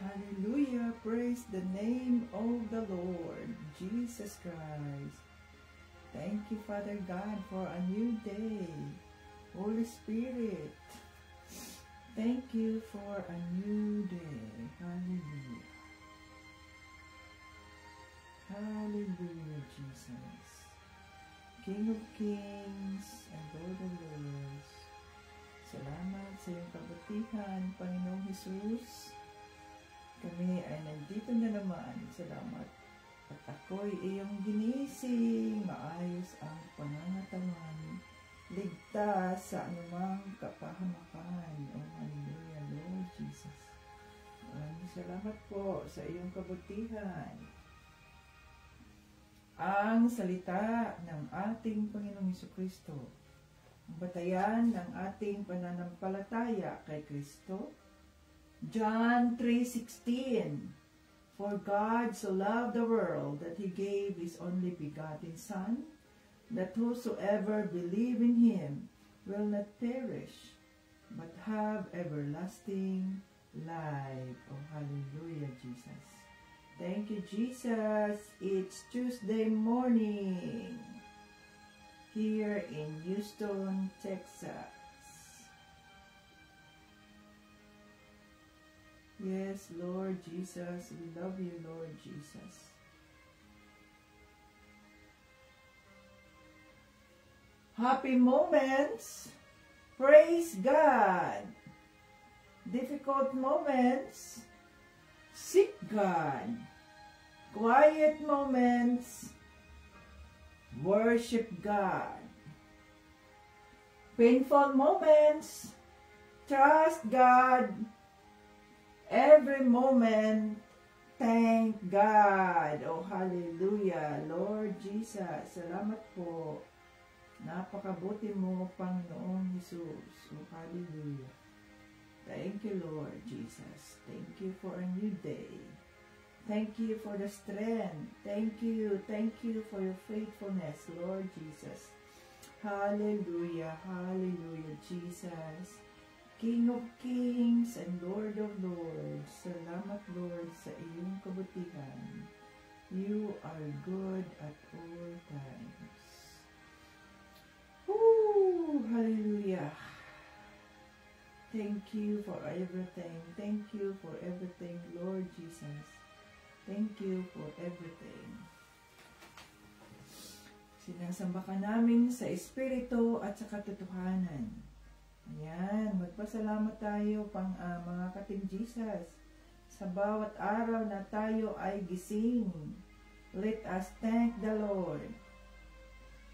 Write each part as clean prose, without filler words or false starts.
Hallelujah. Praise the name of the Lord Jesus Christ. Thank you, Father God, for a new day. Holy Spirit, thank you for a new day. Hallelujah. Hallelujah, Jesus. King of Kings and Lord of Lords. Salamat sa iyong kabutihan, Panginoong Jesus. Kami ay nandito na naman. Salamat. At ako'y iyong ginising. Maayos ang pangangatawan. Ligtas sa anumang kapahamakan. Oh, hallelujah, Lord Jesus. Maraming salamat po sa iyong kabutihan. Ang salita ng ating Panginoong Jesucristo, ang batayan ng ating pananampalataya kay Kristo. John 3:16. For God so loved the world that He gave His only begotten Son, that whosoever believe in Him will not perish, but have everlasting life. Oh, hallelujah, Jesus. Thank you, Jesus. It's Tuesday morning here in Houston, Texas. Yes, Lord Jesus, we love you, Lord Jesus. Happy moments, praise God. Difficult moments, seek God. Quiet moments, worship God. Painful moments, trust God. Every moment, thank God. Oh, hallelujah. Lord Jesus, salamat po. Napakabuti mo, Panginoong Jesus. Oh, hallelujah. Thank you, Lord Jesus. Thank you for a new day. Thank you for the strength. Thank you for your faithfulness, Lord Jesus. Hallelujah, hallelujah, Jesus. King of Kings and Lord of Lords, salamat, Lord, sa iyong kabutihan. You are good at all times. Woo! Hallelujah. Thank you for everything. Thank you for everything, Lord Jesus. Thank you for everything. Sinasamba ka namin sa Espiritu at sa katotohanan. Ayan, magpasalamat tayo mga ka-Team Jesus. Sa bawat araw na tayo ay gising, let us thank the Lord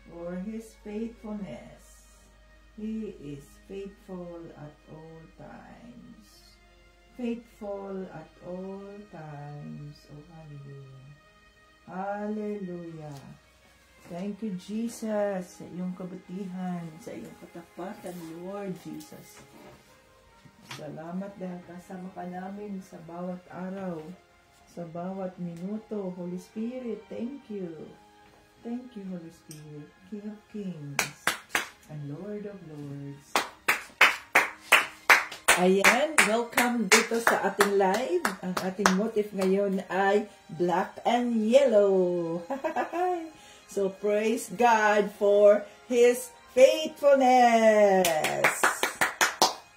for His faithfulness. He is faithful at all times. Faithful at all times. Oh, hallelujah. Hallelujah. Thank you, Jesus, sa iyong kabutihan, sa iyong katapatan, Lord Jesus. Salamat dahil kasama ka namin sa bawat araw, sa bawat minuto. Holy Spirit, thank you. Thank you, Holy Spirit, King of Kings and Lord of Lords. Ayan, welcome dito sa ating live. Ang ating motif ngayon ay black and yellow. So, praise God for His faithfulness.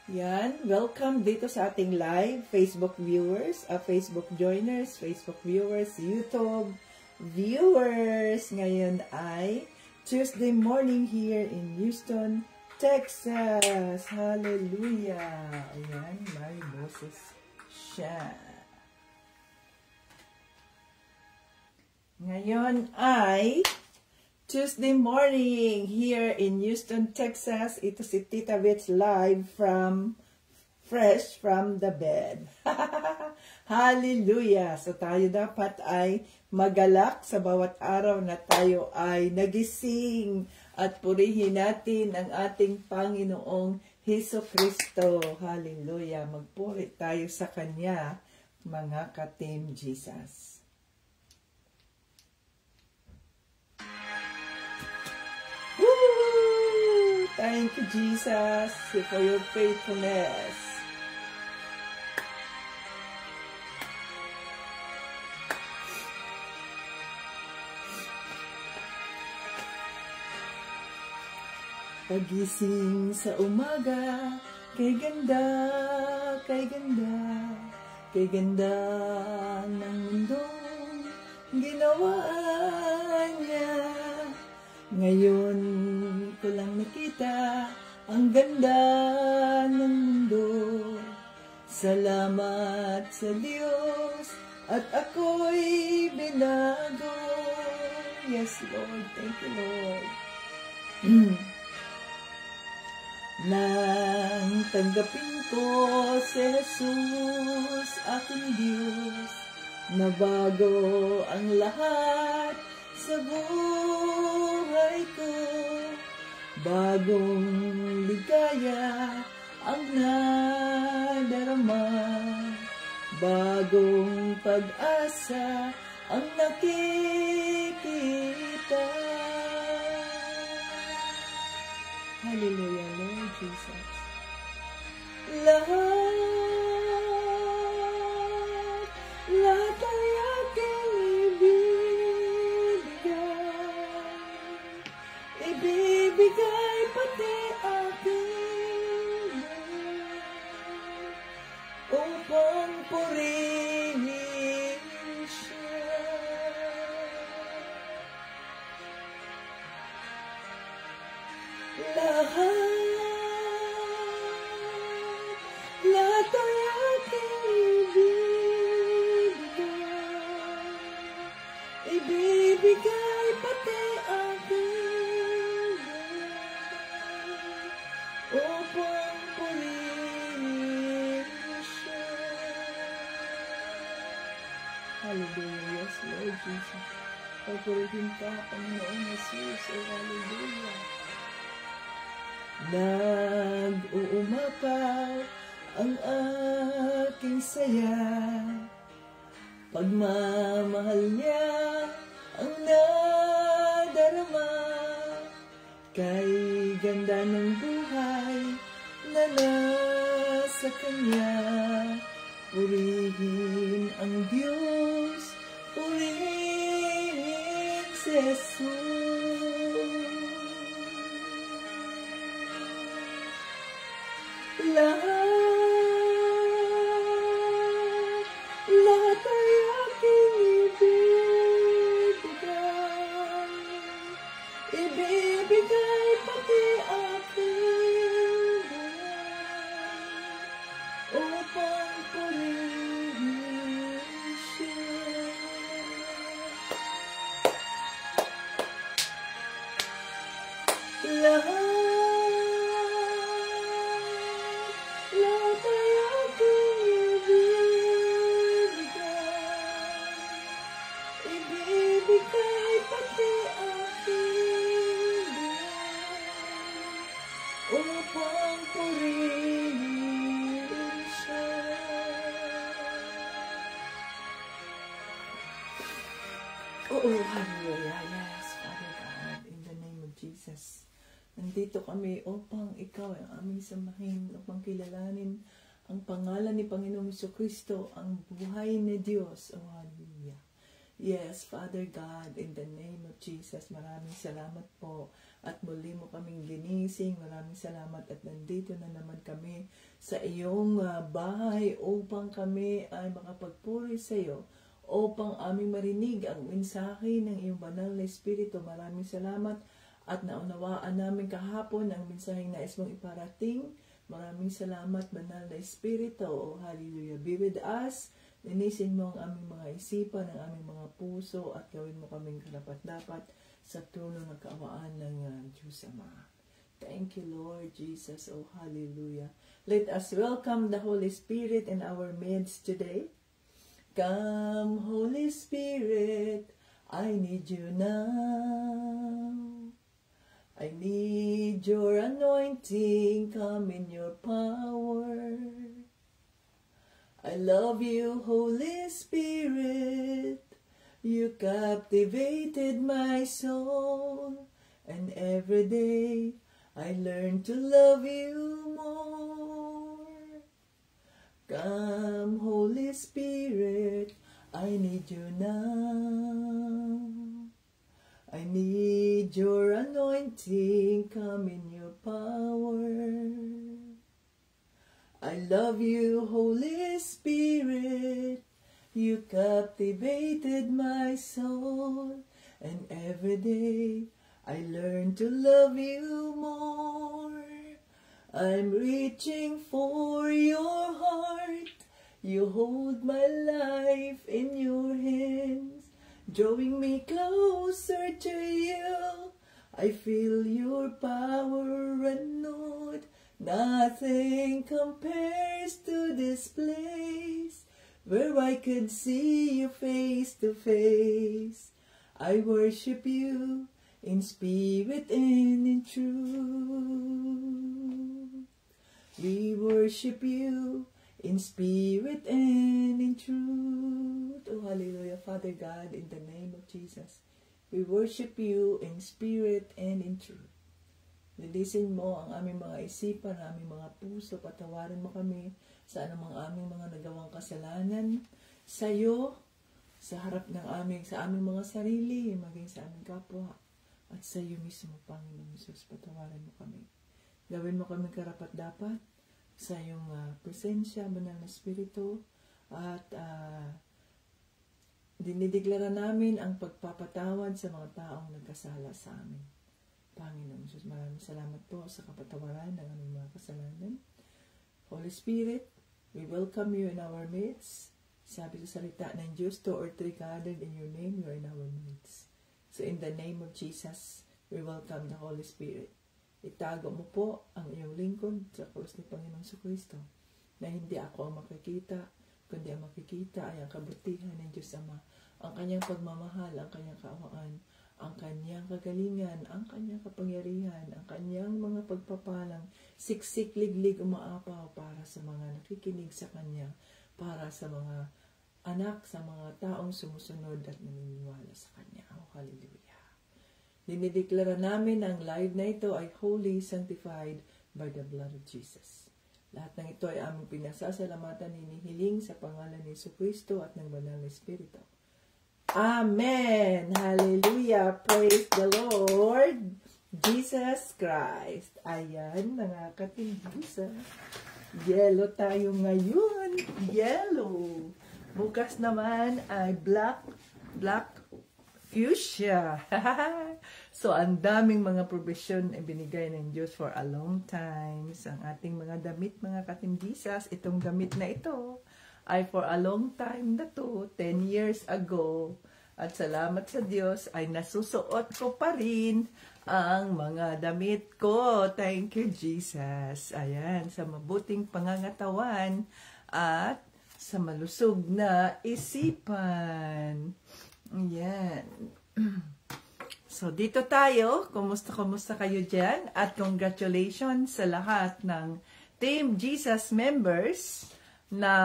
Yan, welcome dito sa ating live Facebook viewers, Facebook joiners, Facebook viewers, YouTube viewers. Ngayon ay Tuesday morning here in Houston, Texas. Hallelujah. Ayan, may boses siya. Ngayon ay Tuesday morning here in Houston, Texas. Ito si Tita Rich live fresh from the bed. Hallelujah! So tayo dapat ay magalak sa bawat araw na tayo ay nagising at purihin natin ang ating Panginoong Jesucristo. Hallelujah! Magpuri tayo sa Kanya, mga ka-Team Jesus. Thank you, Jesus, for your faithfulness. Pagising sa umaga, kay ganda, kay ganda, kay ganda ng mundong ginawa niya. Ngayon ko lang nakita ang ganda ng mundo. Salamat sa Diyos at ako'y binago. Yes, Lord. Thank you, Lord. Nang tanggapin ko si Jesus, aking Diyos, nabago ang lahat sa buhay ko. Bagong ligaya ang nadarama, bagong pag-asa ang nakikita. Hallelujah, Lord Jesus. Lahat ay aking ibibigay pati aking upang purihin siya. Lahat ay aking ibibigay pati aking upang purihin siya. Hallelujah, yes, Lord Jesus. Pagpurihin ka, Panginoon Jesus, o hallelujah. Nag-uumapaw ang aking saya, pagmamahal niya ang nadarama, kay ganda ng buhay na nasa Kanya. Purihin ang Diyos, purihin si Jesus. Lahat ay aking ibibigay pati aking buhay upang purihin siya. Lahat ay aking ibibigay pati aking buhay upang purihin siya. Hallelujah. Yes, Father God, in the name of Jesus. Nandito kami upang ikaw ang aming samahin, upang kilalanin ang pangalan ni Panginoong Jesucristo, ang buhay ni Diyos. Oh, hallelujah. Yes, Father God, in the name of Jesus, maraming salamat po at muli mo kaming ginising. Maraming salamat at nandito na naman kami sa iyong bahay upang kami ay makapagpuri sa iyo, upang aming marinig ang mensahe ng iyong banal na Espiritu. Maraming salamat at naunawaan namin kahapon ang mensaheng nais mong iparating. Maraming salamat, banal na Espiritu. Oh, hallelujah. Be with us. Linisin mo ang aming mga isipan, ang aming mga puso, at gawin mo kaming karapat-dapat sa trono ng kaawaan ng Diyos Ama. Thank you, Lord Jesus. Oh, hallelujah. Let us welcome the Holy Spirit in our midst today. Come, Holy Spirit, I need you now. I need your anointing, come in your power. I love you, Holy Spirit. You captivated my soul, and every day I learn to love you more. Come, Holy Spirit, I need you now. I need your anointing, come in your power. I love you, Holy Spirit. You captivated my soul, and every day I learn to love you more. I'm reaching for your heart. You hold my life in your hands, drawing me closer to you. I feel your power renewed. Nothing compares to this place, where I could see you face to face. I worship you in spirit and in truth. We worship you in spirit and in truth. Oh, hallelujah, Father God, in the name of Jesus. We worship you in spirit and in truth. Lilisin mo ang aming mga isipan, ang aming mga puso, patawarin mo kami sa anumang aming mga nagawang kasalanan sa iyo, sa harap ng sa aming mga sarili, maging sa aming kapwa, at sa iyo mismo, Panginoon Jesus, patawarin mo kami. Gawin mo kami karapat-dapat sa iyong presensya, banal na Espiritu, at dinideklara namin ang pagpapatawad sa mga taong nagkasala sa amin. Panginoon Jesus, maraming salamat po sa kapatawaran ng aming mga kasalanan. Holy Spirit, we welcome you in our midst. Sabi sa salita ng Diyos, 2 or 3 gathered in your name, you are in our midst. So in the name of Jesus, we welcome the Holy Spirit. Itago mo po ang iyong lingkod sa krus ni Panginoong Jesucristo, na hindi ako ang makikita, kundi ang makikita ay ang kabutihan ng Diyos Ama, ang kanyang pagmamahal, ang kanyang kaawaan, ang kanyang kagalingan, ang kanyang kapangyarihan, ang kanyang mga pagpapalang, siksik, liglig, umaapaw para sa mga nakikinig sa kanya, para sa mga anak, sa mga taong sumusunod at naniniwala sa kanya. Oh, hallelujah. Dinideklara namin ang live na ito ay holy, sanctified by the blood of Jesus. Lahat ng ito ay aming pinasasalamatan, hinihiling sa pangalan ni Jesucristo at ng banal na Espiritu. Amen! Hallelujah! Praise the Lord Jesus Christ. Ayan, mga katindusa. Yellow tayo ngayon. Yellow. Bukas naman ay black fuchsia. So, ang daming mga provision ay binigay ng Diyos for a long time. So, ang ating mga damit, mga katindisas, itong damit na ito ay for a long time na to, 10 years ago. At salamat sa Diyos ay nasusuot ko pa rin ang mga damit ko. Thank you, Jesus. Ayan, sa mabuting pangangatawan at sa malusog na isipan. Ayan. So, dito tayo. Kumusta kayo dyan? At congratulations sa lahat ng Team Jesus members na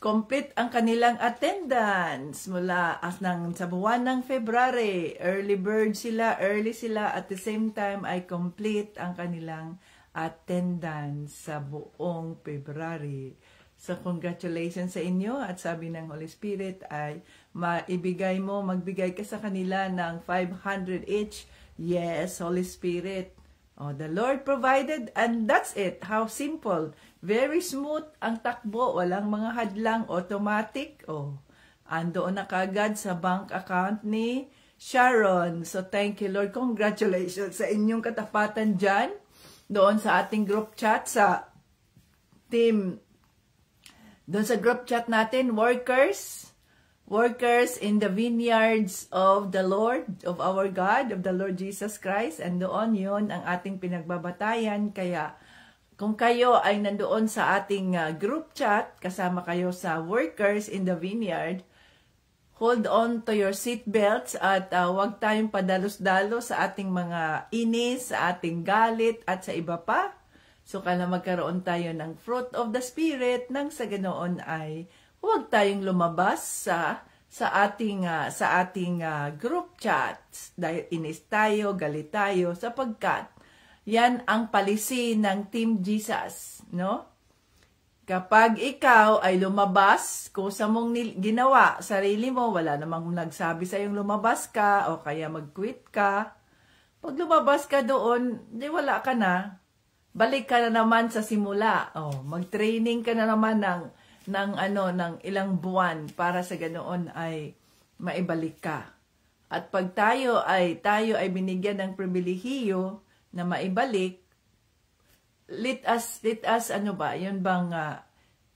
complete ang kanilang attendance mula sa buwan ng February. Early bird sila, early sila, at the same time ay complete ang kanilang attendance sa buong February. So, congratulations sa inyo, at sabi ng Holy Spirit ay magbigay ka sa kanila ng 500 each. Yes, Holy Spirit. Oh, the Lord provided, and that's it. How simple. Very smooth ang takbo. Walang mga hadlang. Automatic. Oh, andoon na kagad sa bank account ni Sharon. So, thank you, Lord. Congratulations sa inyong katapatan dyan. Doon sa ating group chat sa team. Doon sa group chat natin, workers in the vineyards of the Lord, of our God, of the Lord Jesus Christ. And doon yun ang ating pinagbabatayan. Kaya kung kayo ay nandoon sa ating group chat, kasama kayo sa workers in the vineyard, hold on to your seatbelts at huwag tayong padalos-dalos sa ating mga inis, sa ating galit at sa iba pa. So, kaya magkaroon tayo ng fruit of the Spirit nang sa ganoon ay huwag tayong lumabas sa ating group chats dahil inis tayo, galit tayo, sapagkat yan ang palisi ng Team Jesus, no? Kapag ikaw ay lumabas, kusa mong ginawa, sarili mo, wala namang nagsabi sa iyong lumabas ka o kaya mag-quit ka, Pag lumabas ka doon, di wala ka na. Balik ka na naman sa simula. Oh, mag-training ka na naman ng ilang buwan para sa ganoon ay maibalik ka. At pag tayo ay binigyan ng pribilehiyo na maibalik, let us yun bang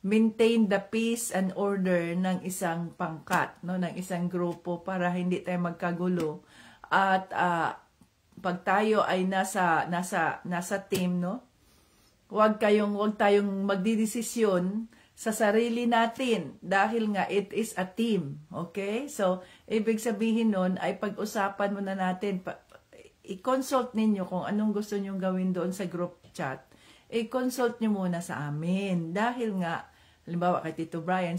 maintain the peace and order ng isang pangkat, no, ng isang grupo para hindi tayo magkagulo. At pag tayo ay nasa team, no, huwag tayong magdidesisyon sa sarili natin dahil nga it is a team. Okay? So, ibig sabihin nun ay pag-usapan muna natin, i-consult ninyo kung anong gusto nyong gawin doon sa group chat. I-consult nyo muna sa amin dahil nga, halimbawa kay Tito Brian,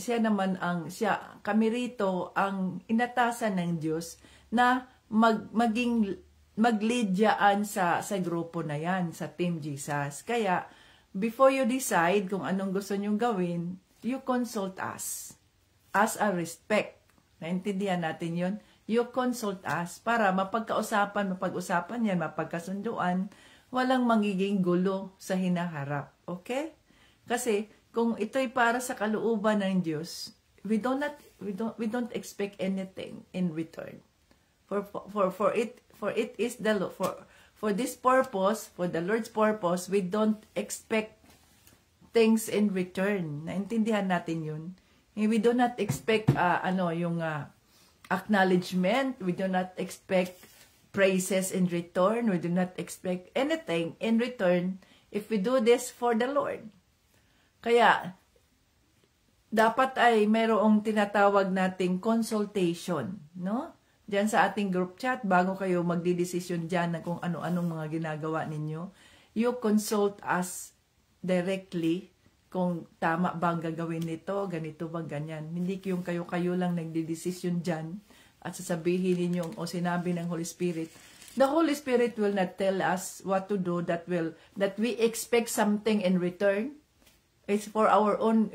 kami rito ang inatasan ng Diyos na mag-lead dyan sa grupo na yan, sa Team Jesus. Kaya, before you decide kung anong gusto nyong gawin, you consult us as a respect. Naintindihan natin yun? You consult us para mapag-usapan yan, mapagkasunduan, walang magiging gulo sa hinaharap. Okay? Kasi, kung ito'y para sa kalooban ng Diyos, we don't expect anything in return. For it is the Lord, for this purpose, for the Lord's purpose, we don't expect things in return. Naintindihan natin yun. We do not expect acknowledgement. We do not expect praises in return. We do not expect anything in return if we do this for the Lord. Kaya, dapat ay mayroong tinatawag nating consultation, no? Diyan sa ating group chat, bago kayo magdidesisyon dyan na kung ano-anong mga ginagawa ninyo, you consult us directly kung tama bang gagawin nito, ganito ba, ganyan. Hindi yung kayo lang nagdidesisyon dyan at sasabihin ninyo o sinabi ng Holy Spirit. The Holy Spirit will not tell us what to do that we expect something in return. It's for our own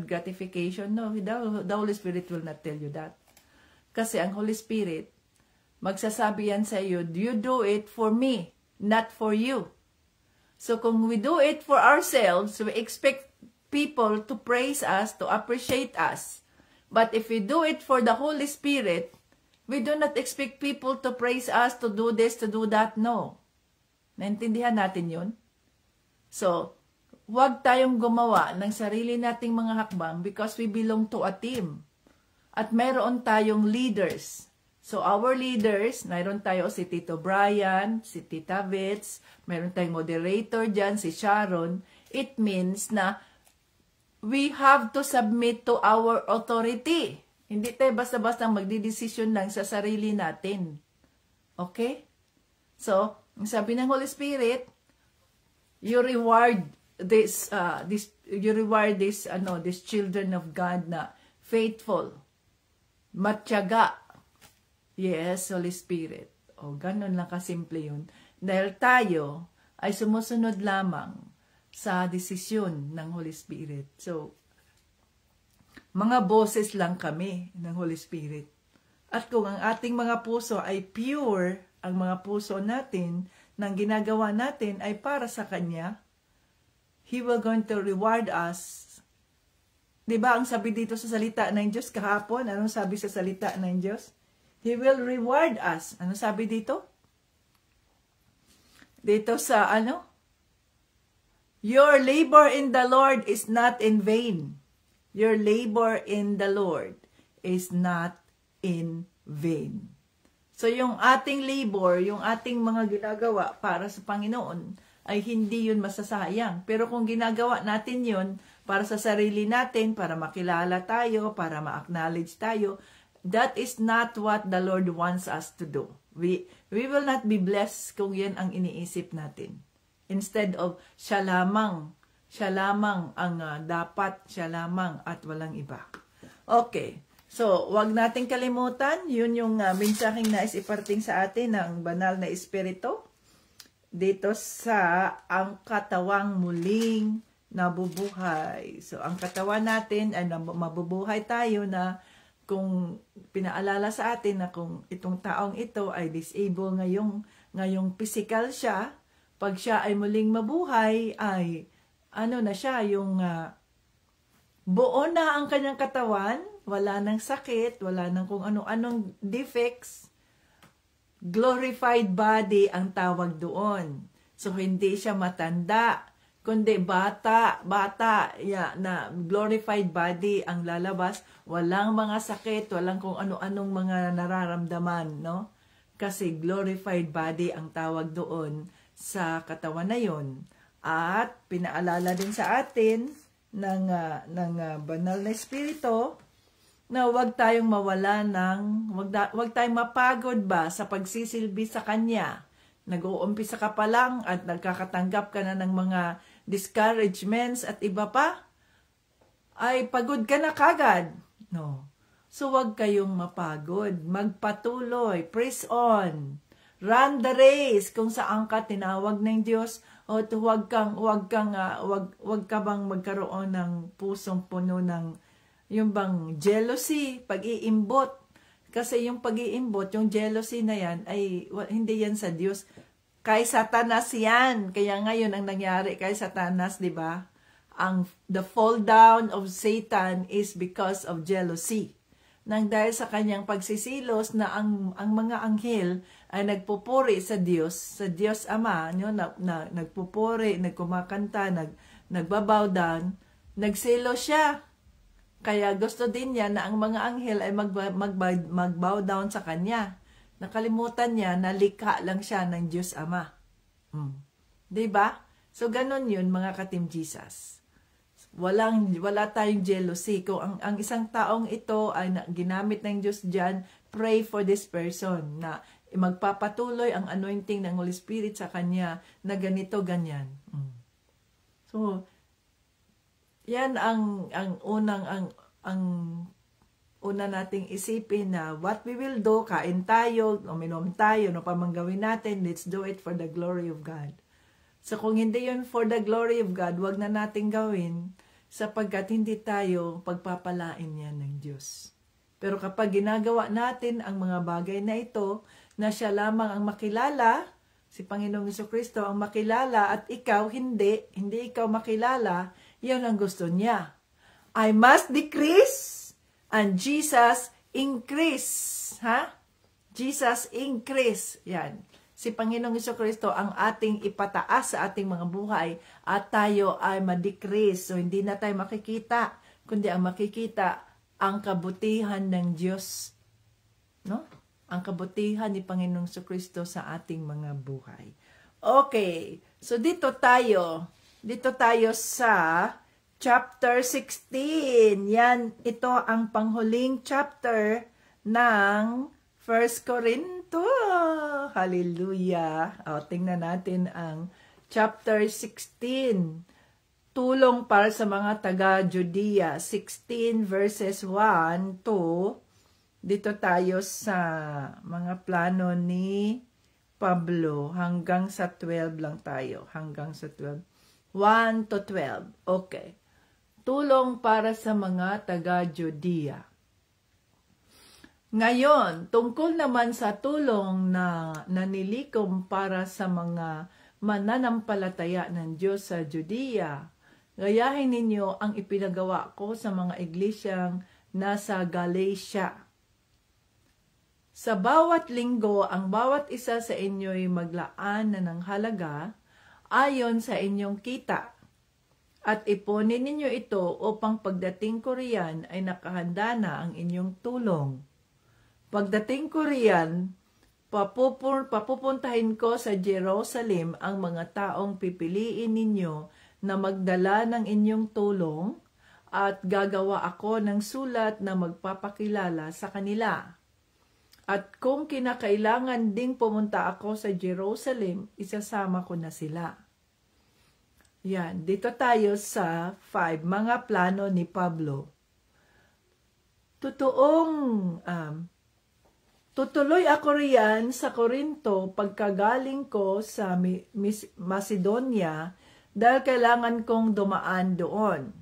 gratification. No, the Holy Spirit will not tell you that. Kasi ang Holy Spirit, magsasabi yan sa iyo, you do it for me, not for you. So kung we do it for ourselves, we expect people to praise us, to appreciate us. But if we do it for the Holy Spirit, we do not expect people to praise us, to do this, to do that. No. Naintindihan natin yun? So, huwag tayong gumawa ng sarili nating mga hakbang because we belong to a team. At mayroon tayong leaders. So, our leaders, mayroon tayo si Tito Brian, si Tita Vits, mayroon tayong moderator dyan, si Sharon. It means na we have to submit to our authority. Hindi tayo basta-basta magdidesisyon lang sa sarili natin. Okay? So, sabi ng Holy Spirit, you reward these children of God na faithful, matyaga. Yes, Holy Spirit. O, ganun lang kasimple yun. Dahil tayo ay sumusunod lamang sa desisyon ng Holy Spirit. So, mga boses lang kami ng Holy Spirit. At kung ang ating mga puso ay pure, ang mga puso natin, ng ginagawa natin ay para sa Kanya, He will going to reward us. Diba ang sabi dito sa salita ng Diyos kahapon? Anong sabi sa salita ng Diyos? He will reward us. Anong sabi dito? Dito sa your labor in the Lord is not in vain. Your labor in the Lord is not in vain. So yung ating labor, yung ating mga ginagawa para sa Panginoon, ay hindi yun masasayang. Pero kung ginagawa natin yun para sa sarili natin, para makilala tayo, para ma-acknowledge tayo, that is not what the Lord wants us to do. We will not be blessed kung yan ang iniisip natin. Instead of siya lamang ang dapat, siya lamang at walang iba. Okay. So, wag nating kalimutan, yun yung mensaheng nais iparting sa atin ng banal na Espiritu. Dito sa ang katawang muling nabubuhay. So, ang katawan natin ay mabubuhay tayo na kung pinaalala sa atin na kung itong taong ito ay disabled ngayong physical siya, pag siya ay muling mabuhay, ay ano na siya, yung buo na ang kanyang katawan, wala nang sakit, wala nang kung ano-anong defects, glorified body ang tawag doon. So, hindi siya matanda, kundi bata, na glorified body ang lalabas, walang mga sakit, walang kung ano-anong mga nararamdaman, no? Kasi glorified body ang tawag doon sa katawan na yon. At pinaalala din sa atin ng banal na espiritu na huwag tayong mawala huwag tayong mapagod ba sa pagsisilbi sa Kanya. Nag-uumpisa ka pa lang at nagkakatanggap ka na ng mga discouragements at iba pa, ay pagod ka na kagad. No. So huwag kayong mapagod. Magpatuloy. Press on. Run the race kung saan ka tinawag ng Diyos. O huwag ka bang magkaroon ng pusong puno ng yung bang jealousy, pag-iimbot. Kasi yung pag-iimbot, yung jealousy na yan, ay hindi yan sa Diyos. Kay Satanas yan. Kaya ngayon ang nangyari kay Satanas, di ba? The fall down of Satan is because of jealousy. Nang dahil sa kanyang pagsisilos na ang mga anghel ay nagpupuri sa Diyos Ama, nagpupuri, nagkumakanta, nagbabow down, nagsilos siya. Kaya gusto din niya na ang mga anghel ay magbow down sa kanya. Nakalimutan niya na likha lang siya ng Diyos Ama. Diba? So, ganun yun, mga ka-Team Jesus. Wala tayong jealousy. Kung ang isang taong ito ay ginamit ng Diyos dyan, pray for this person na magpapatuloy ang anointing ng Holy Spirit sa kanya na ganito, ganyan. So, yan ang una nating isipin na what we will do, kain tayo, uminom tayo, no pa man gawin natin, let's do it for the glory of God. So kung hindi yun for the glory of God, wag na nating gawin sapagkat hindi tayo pagpapalain yan ng Diyos. Pero kapag ginagawa natin ang mga bagay na ito, na siya lamang ang makilala, si Panginoong Jesucristo ang makilala at ikaw hindi ikaw makilala, yun ang gusto niya. I must decrease and Jesus increase. Jesus increase. Yan. Si Panginoong Jesucristo ang ating ipataas sa ating mga buhay at tayo ay ma-decrease. So, hindi na tayo makikita, kundi ang makikita ang kabutihan ng Diyos. No? Ang kabutihan ni Panginoong Jesucristo sa ating mga buhay. Okay. So, dito tayo sa chapter 16. Yan, ito ang panghuling chapter ng 1 Corinto. Hallelujah. Tingnan natin ang chapter 16. Tulong para sa mga taga-Judea. 16 verses 1 to, dito tayo sa mga plano ni Pablo. Hanggang sa 12 lang tayo. Hanggang sa 12. 1 to 12. Okay. Tulong para sa mga taga-Judea. Ngayon, tungkol naman sa tulong na nanilikom para sa mga mananampalataya ng Diyos sa Judea, gayahin ninyo ang ipinagawa ko sa mga iglesyang nasa Galatia. Sa bawat linggo, ang bawat isa sa inyo'y maglaan na ng halaga ayon sa inyong kita. At ipunin ninyo ito upang pagdating ko riyan ay nakahanda na ang inyong tulong. Pagdating ko riyan, papupuntahin ko sa Jerusalem ang mga taong pipiliin ninyo na magdala ng inyong tulong at gagawa ako ng sulat na magpapakilala sa kanila. At kung kinakailangan ding pumunta ako sa Jerusalem, isasama ko na sila. Yan, dito tayo sa 5, mga plano ni Pablo. Tutuloy ako riyan sa Corinto pagkagaling ko sa Macedonia dahil kailangan kong dumaan doon.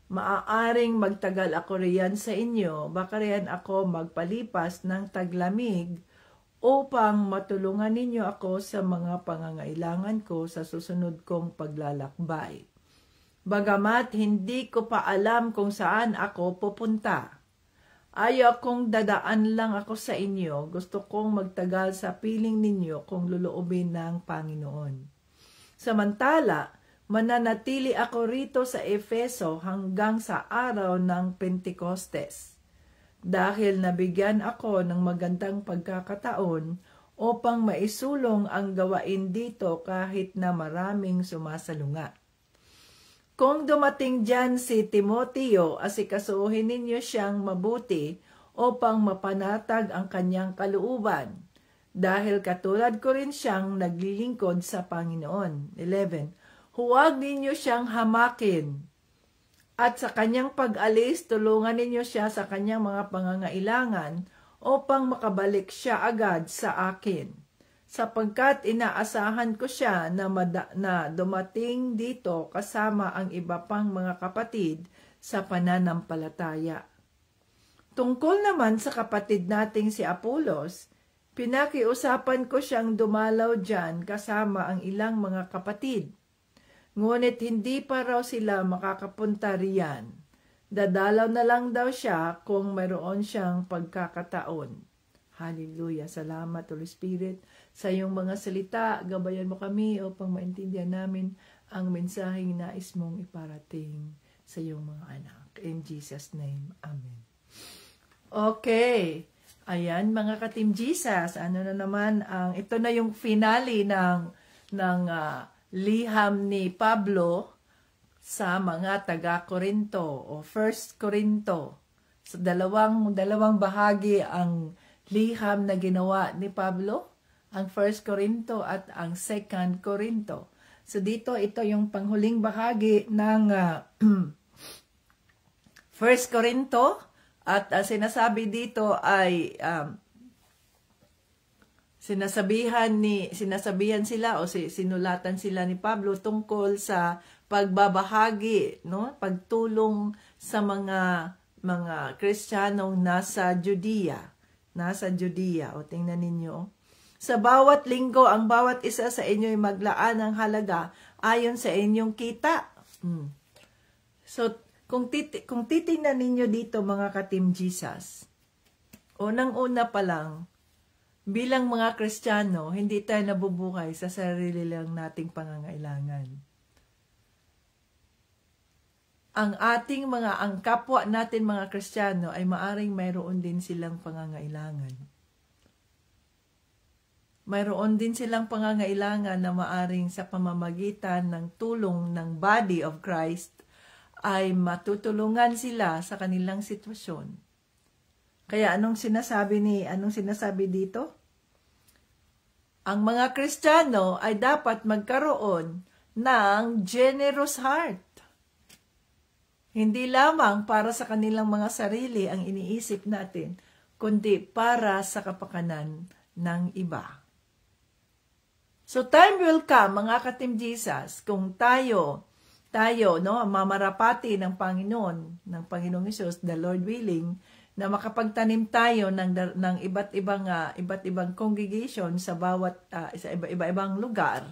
Maaaring magtagal ako riyan sa inyo, baka riyan ako magpalipas ng taglamig upang matulungan ninyo ako sa mga pangangailangan ko sa susunod kong paglalakbay. Bagamat hindi ko pa alam kung saan ako pupunta. Ayaw kong dadaan lang ako sa inyo, gusto kong magtagal sa piling ninyo kung luluobin ng Panginoon. Samantala, mananatili ako rito sa Efeso hanggang sa araw ng Pentecostes. Dahil nabigyan ako ng magandang pagkakataon upang maisulong ang gawain dito kahit na maraming sumasalungat. Kung dumating dyan si Timoteo, asikasuhin ninyo siyang mabuti upang mapanatag ang kanyang kalooban. Dahil katulad ko rin siyang naglilingkod sa Panginoon. 11. Huwag ninyo siyang hamakin. At sa kanyang pag-alis, tulungan ninyo siya sa kanyang mga pangangailangan upang makabalik siya agad sa akin. Sapagkat inaasahan ko siya na dumating dito kasama ang iba pang mga kapatid sa pananampalataya. Tungkol naman sa kapatid nating si Apolos, pinakiusapan ko siyang dumalaw dyan kasama ang ilang mga kapatid. Ngunit hindi pa raw sila makakapunta riyan. Dadalaw na lang daw siya kung mayroon siyang pagkakataon. Hallelujah. Salamat, Holy Spirit, sa iyong mga salita. Gabayan mo kami upang maintindihan namin ang mensaheng nais mong iparating sa iyong mga anak. In Jesus' name, Amen. Okay. Ayan, mga ka-Team Jesus. Ano na naman, ito na yung finale ng liham ni Pablo sa mga taga-Korinto o First Corinto. So, dalawang bahagi ang liham na ginawa ni Pablo, ang 1 Corinto at ang 2 Corinto. So dito, ito yung panghuling bahagi ng 1 Corinto at sinasabi dito ay sinasabihan sila o sinulatan sila ni Pablo tungkol sa pagbabahagi, no? Pagtulong sa mga Kristiyanong nasa Judea. O tingnan ninyo. Sa bawat linggo, ang bawat isa sa inyo ay maglaan ng halaga ayon sa inyong kita. So, kung titingnan ninyo dito mga ka-Team Jesus, unang-una pa lang, bilang mga Kristiyano, hindi tayo nabubuhay sa sarili lang nating pangangailangan. Ang kapwa natin mga Kristiyano ay maaring mayroon din silang pangangailangan. Mayroon din silang pangangailangan na maaring sa pamamagitan ng tulong ng body of Christ ay matutulungan sila sa kanilang sitwasyon. Kaya anong sinasabi dito? Ang mga Kristiyano ay dapat magkaroon ng generous heart. Hindi lamang para sa kanilang mga sarili ang iniisip natin, kundi para sa kapakanan ng iba. So time will come, mga ka-Team Jesus, kung tayo, mamarapati ng Panginoong Hesus, the Lord willing, na makapagtanim tayo ng iba't ibang congregation sa iba-ibang lugar.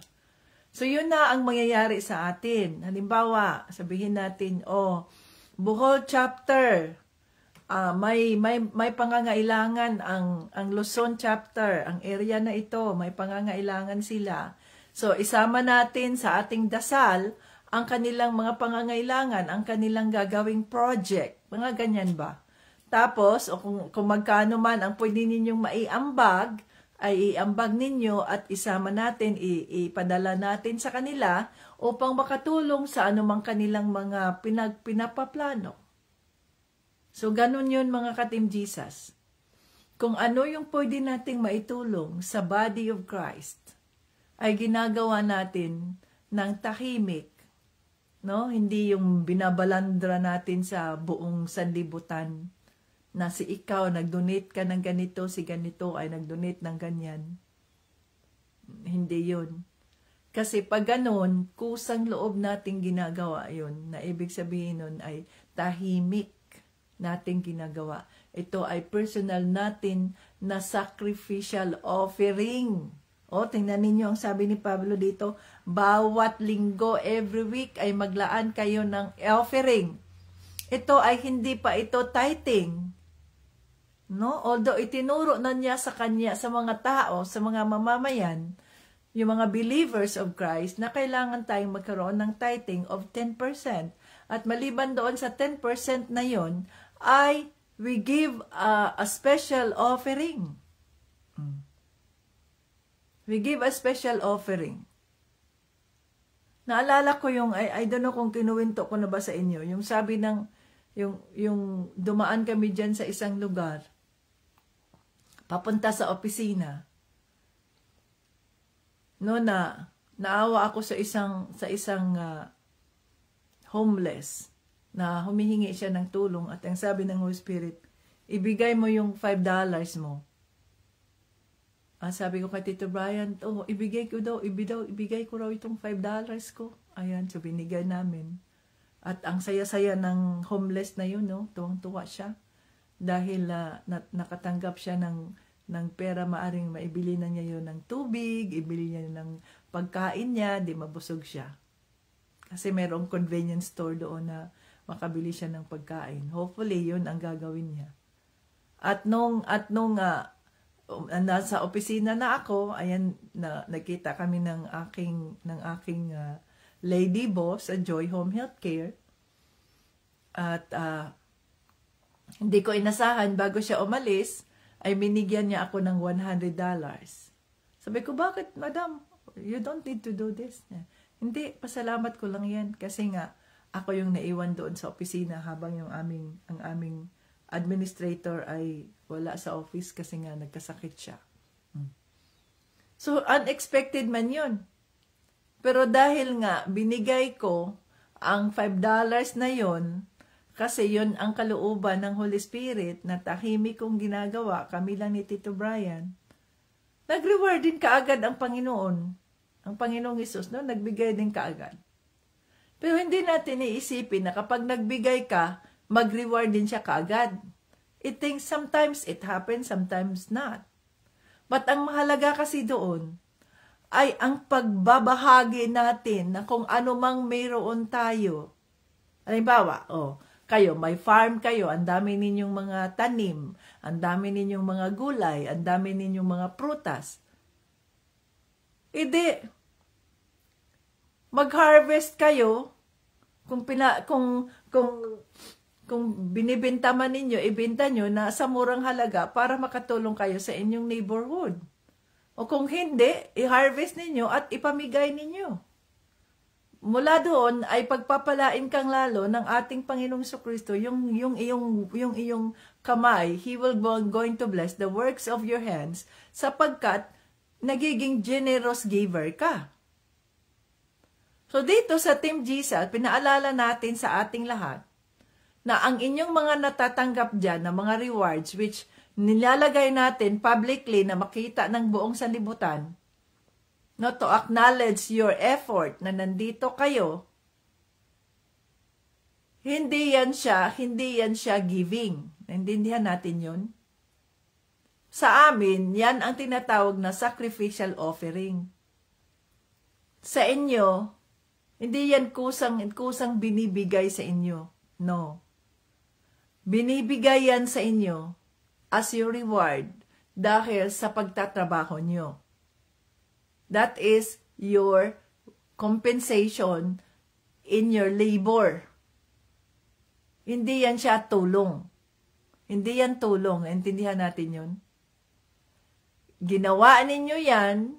So, yun na ang mangyayari sa atin. Halimbawa, sabihin natin, Bohol chapter, may pangangailangan ang Luzon chapter, ang area na ito, may pangangailangan sila. So, isama natin sa ating dasal ang kanilang mga pangangailangan, ang kanilang gagawing project. Mga ganyan ba? Tapos, kung magkano man ang pwede ninyong maiambag, ay iambag ninyo at isama natin, ipadala natin sa kanila upang makatulong sa anumang kanilang mga pinapaplano. So, ganun yun mga ka-Team Jesus. Kung ano yung pwede nating maitulong sa body of Christ, ay ginagawa natin ng tahimik, no? Hindi yung binabalandra natin sa buong sanlibutan, na si ikaw, nag-donate ka ng ganito, si ganito ay nag-donate ng ganyan. Hindi yun. Kasi pag ganun, kusang loob nating ginagawa yun, na ibig sabihin nun ay tahimik nating ginagawa. Ito ay personal natin na sacrificial offering. O, tingnan ninyo ang sabi ni Pablo dito, bawat linggo, every week ay maglaan kayo ng offering. Ito ay hindi pa ito tithing. No? Although itinuro na niya sa kanya, sa mga tao, sa mga mamamayan, yung mga believers of Christ, na kailangan tayong magkaroon ng tithing of 10%. At maliban doon sa 10% na yon, ay we give a special offering. We give a special offering. Naalala ko yung, I don't know kung kinuwento ko na ba sa inyo, yung sabi ng, yung dumaan kami dyan sa isang lugar, papunta sa opisina, no, na naawa ako sa isang homeless na humihingi siya ng tulong at ang sabi ng Holy Spirit, ibigay mo yung $5 mo. Sabi ko kay Tito Brian, ibigay ko raw itong $5 ko. Ayan, so binigay namin. At ang saya-saya ng homeless na yun, no? Tuwang-tuwa siya. Dahil nakatanggap siya ng pera, maaring maibili na niya yun ng tubig, ibili niya ng pagkain niya, di mabusog siya. Kasi mayroong convenience store doon na makabili siya ng pagkain. Hopefully, yun ang gagawin niya. At nung nasa opisina na ako, ayan, nakita kami ng aking lady boss sa Joy Home Healthcare. At hindi ko inasahan, bago siya umalis, ay binigyan niya ako ng $100. Sabi ko, bakit, madam? You don't need to do this. Hindi, pasalamat ko lang yan. Kasi nga, ako yung naiwan doon sa opisina habang ang aming administrator ay wala sa office kasi nga nagkasakit siya. So, unexpected man yun. Pero dahil nga, binigay ko ang $5 na yon, kasi yon ang kalooban ng Holy Spirit na tahimik kong ginagawa, kami lang ni Tito Brian, nag-reward din kaagad ang Panginoon. Ang Panginoong Hesus, no? Nagbigay din kaagad. Pero hindi natin iisipin na kapag nagbigay ka, mag-reward din siya kaagad. It thinks sometimes it happens, sometimes not. But ang mahalaga kasi doon ay ang pagbabahagi natin na kung ano mang mayroon tayo. Halimbawa, kayo, may farm kayo, ang dami ninyong mga tanim, ang dami ninyong mga gulay, ang dami ninyong mga prutas. Hindi, mag-harvest kayo, kung binibenta man ninyo, ibenta nyo na sa murang halaga para makatulong kayo sa inyong neighborhood. O kung hindi, i-harvest ninyo at ipamigay ninyo. Mula doon ay pagpapalain kang lalo ng ating Panginoong Jesucristo, yung iyong kamay, He will going to bless the works of your hands sapagkat nagiging generous giver ka. So dito sa Team Jesus, pinaalala natin sa ating lahat na ang inyong mga natatanggap dyan na mga rewards which nilalagay natin publicly na makita ng buong sanlibutan, no, to acknowledge your effort na nandito kayo, hindi yan siya giving. Naintindihan natin yun? Sa amin, yan ang tinatawag na sacrificial offering. Sa inyo, hindi yan kusang binibigay sa inyo. No. Binibigay yan sa inyo as your reward dahil sa pagtatrabaho nyo. That is your compensation in your labor. Hindi yan siya tulong. Hindi yan tulong. Intindihan natin yun. Ginawa ninyo yan.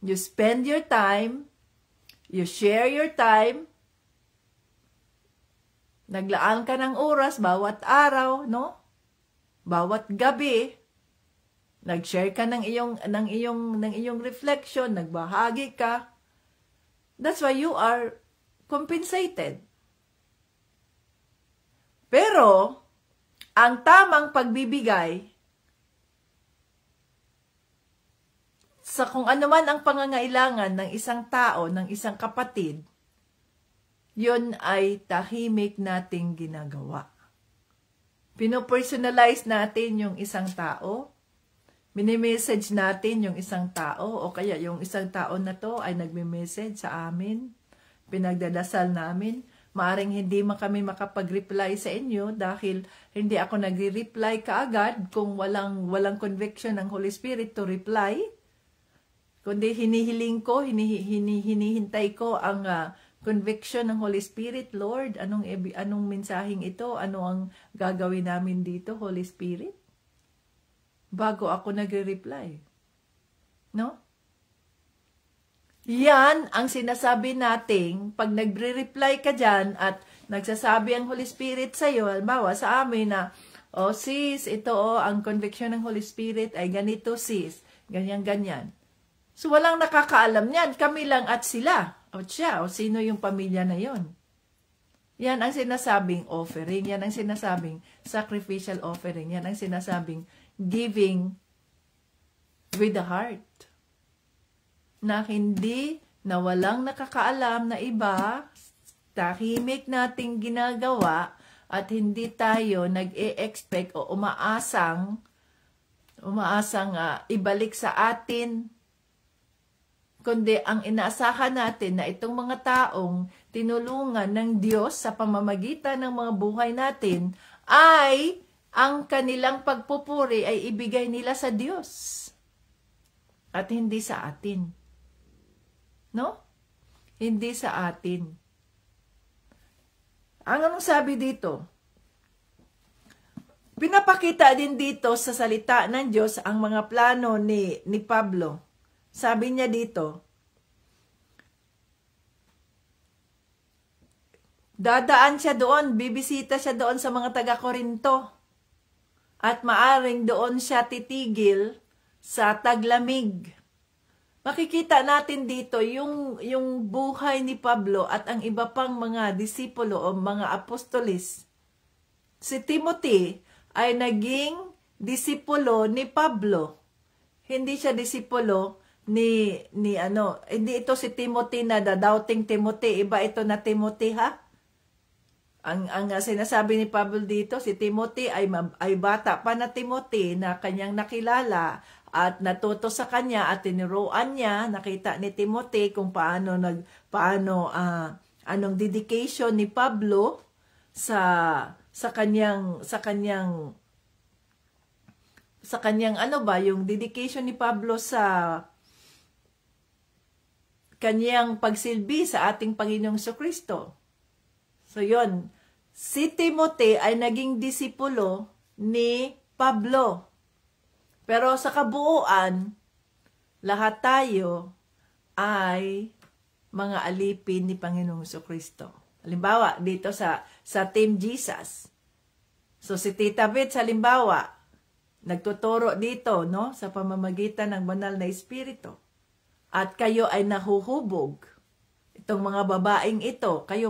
You spend your time. You share your time. Naglaan ka ng oras bawat araw, no? Bawat gabi. Nag-share ka ng iyong reflection, nagbahagi ka. That's why you are compensated. Pero ang tamang pagbibigay sa kung ano man ang pangangailangan ng isang tao, ng isang kapatid, yun ay tahimik nating ginagawa. Pinopersonalize natin yung isang tao, mini-message natin yung isang tao, o kaya yung isang tao na to ay nagme-message sa amin, pinagdadasal namin. Maaring hindi man kami makapag-reply sa inyo dahil hindi ako nagre-reply kaagad kung walang conviction ng Holy Spirit to reply. Kundi hinihiling ko, hinihintay ko ang conviction ng Holy Spirit. Lord, anong mensaheng ito? Ano ang gagawin namin dito, Holy Spirit? Bago ako nagre-reply. No? Yan ang sinasabi nating pag nagre-reply ka dyan at nagsasabi ang Holy Spirit sa iyo, halimbawa sa amin na, oh sis, ito ang conviction ng Holy Spirit ay ganito sis, ganyan-ganyan. So walang nakakaalam niyan, kami lang at sila, o siya, o sino yung pamilya na yon. Yan ang sinasabing offering, yan ang sinasabing sacrificial offering, yan ang sinasabing giving with the heart. Na hindi, na walang nakakaalam na iba, tahimik nating ginagawa at hindi tayo nag-e-expect o umaasang ibalik sa atin, kundi ang inaasahan natin na itong mga taong tinulungan ng Diyos sa pamamagitan ng mga buhay natin ay ang kanilang pagpupuri ay ibigay nila sa Diyos at hindi sa atin. No? Hindi sa atin. Anong sabi dito? Pinapakita din dito sa salita ng Diyos ang mga plano ni Pablo. Sabi niya dito, dadaan siya doon, bibisita siya doon sa mga taga-Korinto. At maaring doon siya titigil sa taglamig. Makikita natin dito yung buhay ni Pablo at ang iba pang mga disipulo o mga apostolis. Si Timothy ay naging disipulo ni Pablo. Hindi siya disipulo hindi ito si Timothy na doubting Timothy, iba ito na Timothy ha. Ang sinasabi ni Pablo dito, si Timothy ay bata pa na Timothy na kanyang nakilala at natuto sa kanya at tinuruan niya, nakita ni Timothy kung anong dedication ni Pablo sa kanyang yung dedication ni Pablo sa kanyang pagsilbi sa ating Panginoong Jesucristo. So yon, si Timothy ay naging disipulo ni Pablo. Pero sa kabuuan, lahat tayo ay mga alipin ni Panginoong Jesucristo. Halimbawa, dito sa Team Jesus. So si Tita Beth, halimbawa, nagtuturo dito, no, sa pamamagitan ng banal na Espiritu. At kayo ay nahuhubog. Itong mga babaeng ito, kayo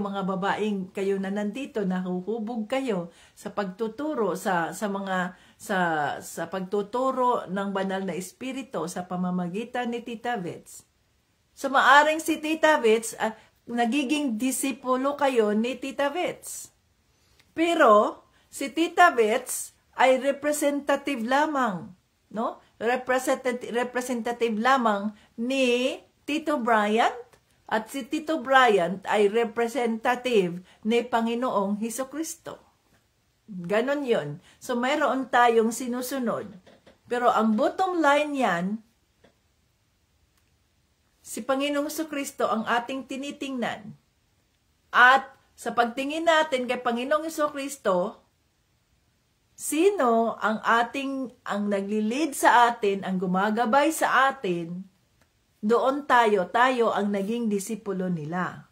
na nandito, nahuhubog kayo sa pagtuturo sa pagtuturo ng banal na Espiritu sa pamamagitan ni Tita Bets. So maaring si Tita Bets, nagiging disipulo kayo ni Tita Bets. Pero si Tita Bets ay representative lamang, no? Representative lamang ni Tito Bryant. At si Tito Bryant ay representative ni Panginoong Hesukristo. Ganon yun. So, mayroon tayong sinusunod. Pero ang bottom line yan, si Panginoong Hesukristo ang ating tinitingnan. At sa pagtingin natin kay Panginoong Hesukristo, sino ang naglilid sa atin, ang gumagabay sa atin, doon tayo ang naging disipulo nila.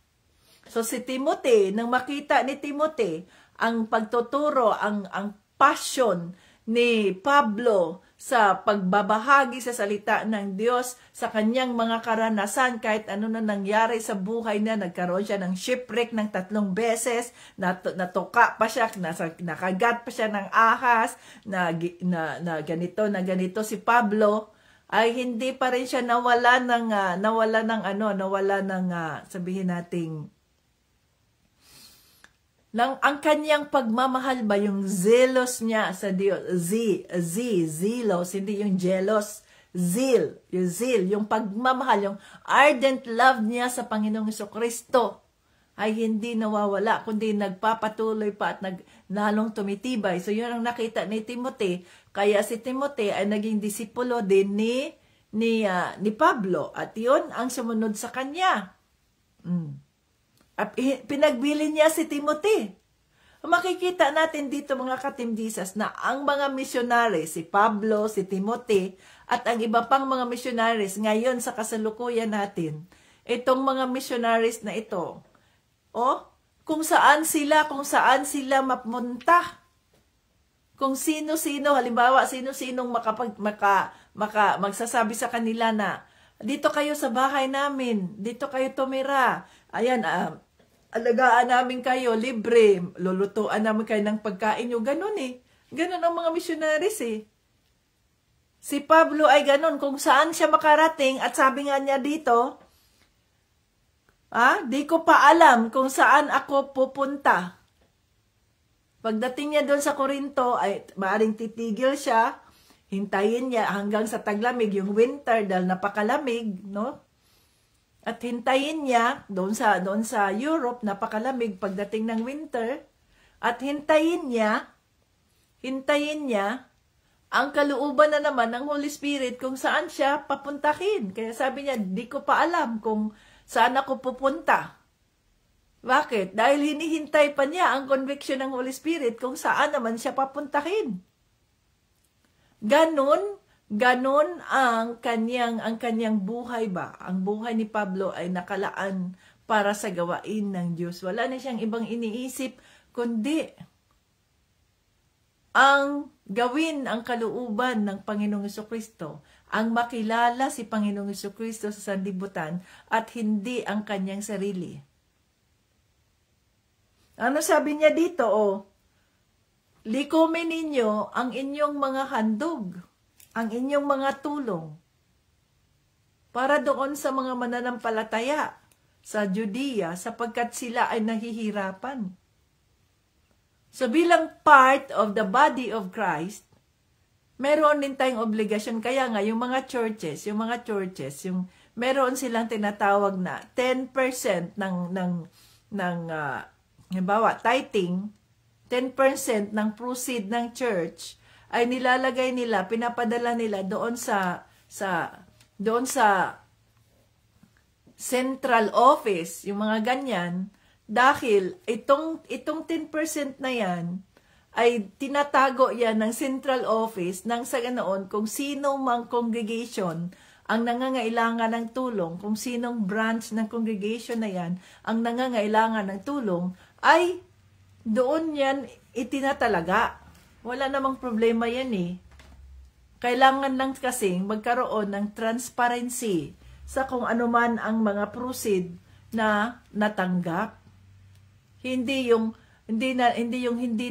So si Timothy, nang makita ni Timothy ang pagtuturo, ang passion ni Pablo sa pagbabahagi sa salita ng Diyos, sa kanyang mga karanasan, kahit ano na nangyari sa buhay na, nagkaroon siya ng shipwreck ng 3 beses, natuka pa siya, nakagat pa siya ng ahas, na ganito si Pablo, ay hindi pa rin siya nawala ng sabihin nating ang kanyang pagmamahal ba, yung zealous niya sa Diyos, zealous, hindi yung jealous, yung zeal, yung pagmamahal, yung ardent love niya sa Panginoong Jesucristo ay hindi nawawala, kundi nagpapatuloy pa at lalong tumitibay. So yun ang nakita ni Timothy, kaya si Timothy ay naging disipulo din ni Pablo, at yun ang sumunod sa kanya. At pinagbili niya si Timothy. Makikita natin dito mga katimdisas na ang mga missionaries, si Pablo, si Timothy, at ang iba pang mga missionaries ngayon sa kasalukuyan natin, itong mga missionaries na ito, kung saan sila mapunta. Kung sino-sino, halimbawa, sino-sinong magsasabi sa kanila na, dito kayo sa bahay namin, dito kayo tumira, ayan, alagaan namin kayo, libre, lulutuan namin kayo ng pagkain nyo, ganun Ganun ang mga missionaries Si Pablo ay ganun, kung saan siya makarating, at sabi nga niya dito, di ko pa alam kung saan ako pupunta. Pagdating niya doon sa Corinto, ay maaring titigil siya, hintayin niya hanggang sa taglamig, yung winter, dahil napakalamig, no? At hintayin niya doon sa Europe, napakalamig pagdating ng winter, at hintayin niya ang kalooban na naman ng Holy Spirit kung saan siya papuntahin. Kaya sabi niya, di ko pa alam kung saan ako pupunta. Bakit? Dahil hinihintay pa niya ang conviction ng Holy Spirit kung saan naman siya papuntahin. Ganon ang kanyang buhay ba? Ang buhay ni Pablo ay nakalaan para sa gawain ng Diyos. Wala na siyang ibang iniisip, kundi ang gawin ang kalooban ng Panginoong Jesucristo, ang makilala si Panginoong Jesucristo sa sanlibutan at hindi ang kanyang sarili. Ano sabi niya dito? Likumin ninyo ang inyong mga handog, ang inyong mga tulong, para doon sa mga mananampalataya sa Judea, sapagkat sila ay nahihirapan. So bilang part of the body of Christ, meron din tayong obligasyon. Kaya nga yung mga churches, meron silang tinatawag na 10% halimbawa, tithing, 10% ng proceed ng church ay nilalagay nila, pinapadala nila doon sa central office, yung mga ganyan, dahil itong 10% na yan ay tinatago yan ng central office nang sa ganoon kung sino mang congregation ang nangangailangan ng tulong, kung sinong branch ng congregation na yan ang nangangailangan ng tulong, ay doon yan itinatalaga. Wala namang problema yan Kailangan lang kasing magkaroon ng transparency sa kung ano man ang mga proceed na natanggap. Hindi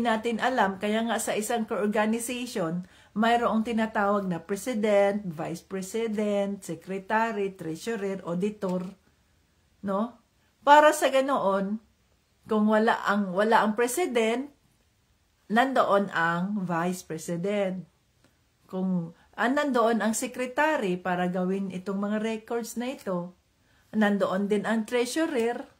natin alam, kaya nga sa isang organization, mayroong tinatawag na president, vice president, secretary, treasurer, auditor, no? Para sa ganoon, kung wala ang president, nandoon ang vice president. Kung nandoon ang secretary para gawin itong mga records na ito, nandoon din ang treasurer.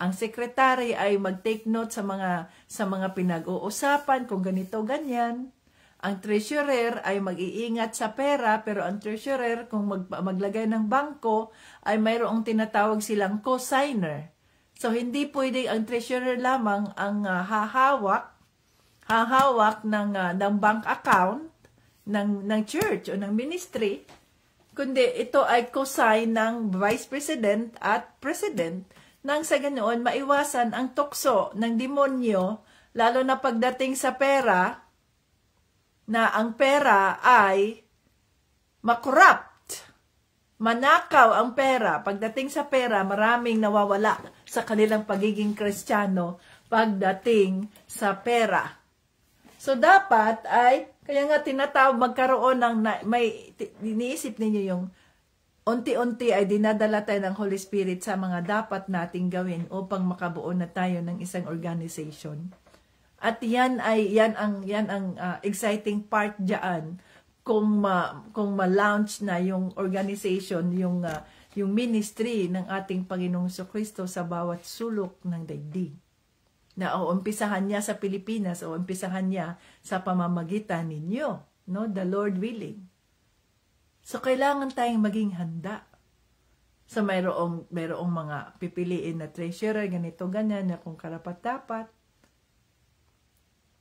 Ang secretary ay mag-take note sa mga pinag-uusapan kung ganito ganyan. Ang treasurer ay mag-iingat sa pera, pero ang treasurer kung maglagay ng bangko ay mayroong tinatawag silang co-signer. So hindi pwede ang treasurer lamang ang hahawak ng bank account ng church o ng ministry, kundi ito ay co-sign ng vice president at president. Nang sa ganoon, maiwasan ang tukso ng demonyo, lalo na pagdating sa pera, na ang pera ay makorrupt, manakaw ang pera. Pagdating sa pera, maraming nawawala sa kanilang pagiging Kristiyano pagdating sa pera. So, dapat ay, kaya nga tinatawag magkaroon ng, iniisip ninyo yung unti-unti ay dinadala tayo ng Holy Spirit sa mga dapat nating gawin upang makabuo na tayo ng isang organization. At yan ang exciting part diyan kung ma-launch na yung organization, yung ministry ng ating Panginoong Jesucristo sa bawat sulok ng daigdig. Na umpisahan niya sa Pilipinas o umpisahan niya sa pamamagitan ninyo, no? The Lord willing. So kailangan tayong maging handa. So mayroong mga pipiliin na treasurer, ganito ganyan na kung karapat-dapat.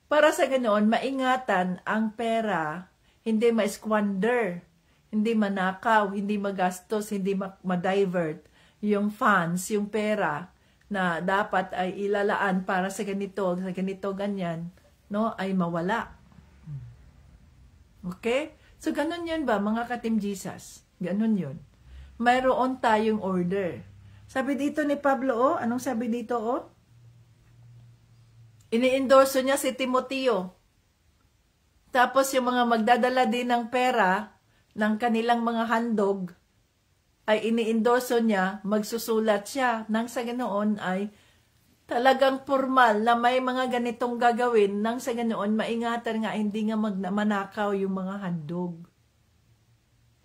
Para sa ganoon, maingatan ang pera, hindi ma-squander, hindi manakaw, hindi magastos, hindi ma-divert yung funds, yung pera na dapat ay ilalaan para sa ganito, ganyan, no, ay mawala. Okay? So, ganun yun ba, mga ka-Team Jesus? Ganun yun. Mayroon tayong order. Sabi dito ni Pablo, anong sabi dito, ini-endorso niya si Timoteo. Tapos yung mga magdadala din ng pera, ng kanilang mga handog, ay ini-endorso niya, magsusulat siya, nang sa ganoon ay talagang formal na may mga ganitong gagawin, nang sa ganoon maingatan nga hindi nga manakaw yung mga handog.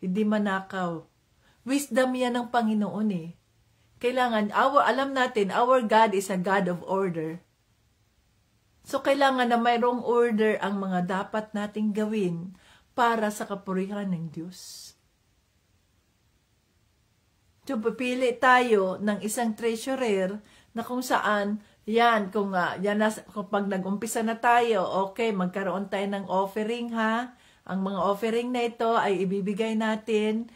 Hindi manakaw. Wisdom yan ng Panginoon eh. Kailangan, alam natin, our God is a God of order. So kailangan na mayroong order ang mga dapat nating gawin para sa kapurihan ng Diyos. So, pipili tayo ng isang treasurer na kung saan, kung pag nag-umpisa na tayo, okay, magkaroon tayo ng offering ha. Ang mga offering na ito ay ibigay natin,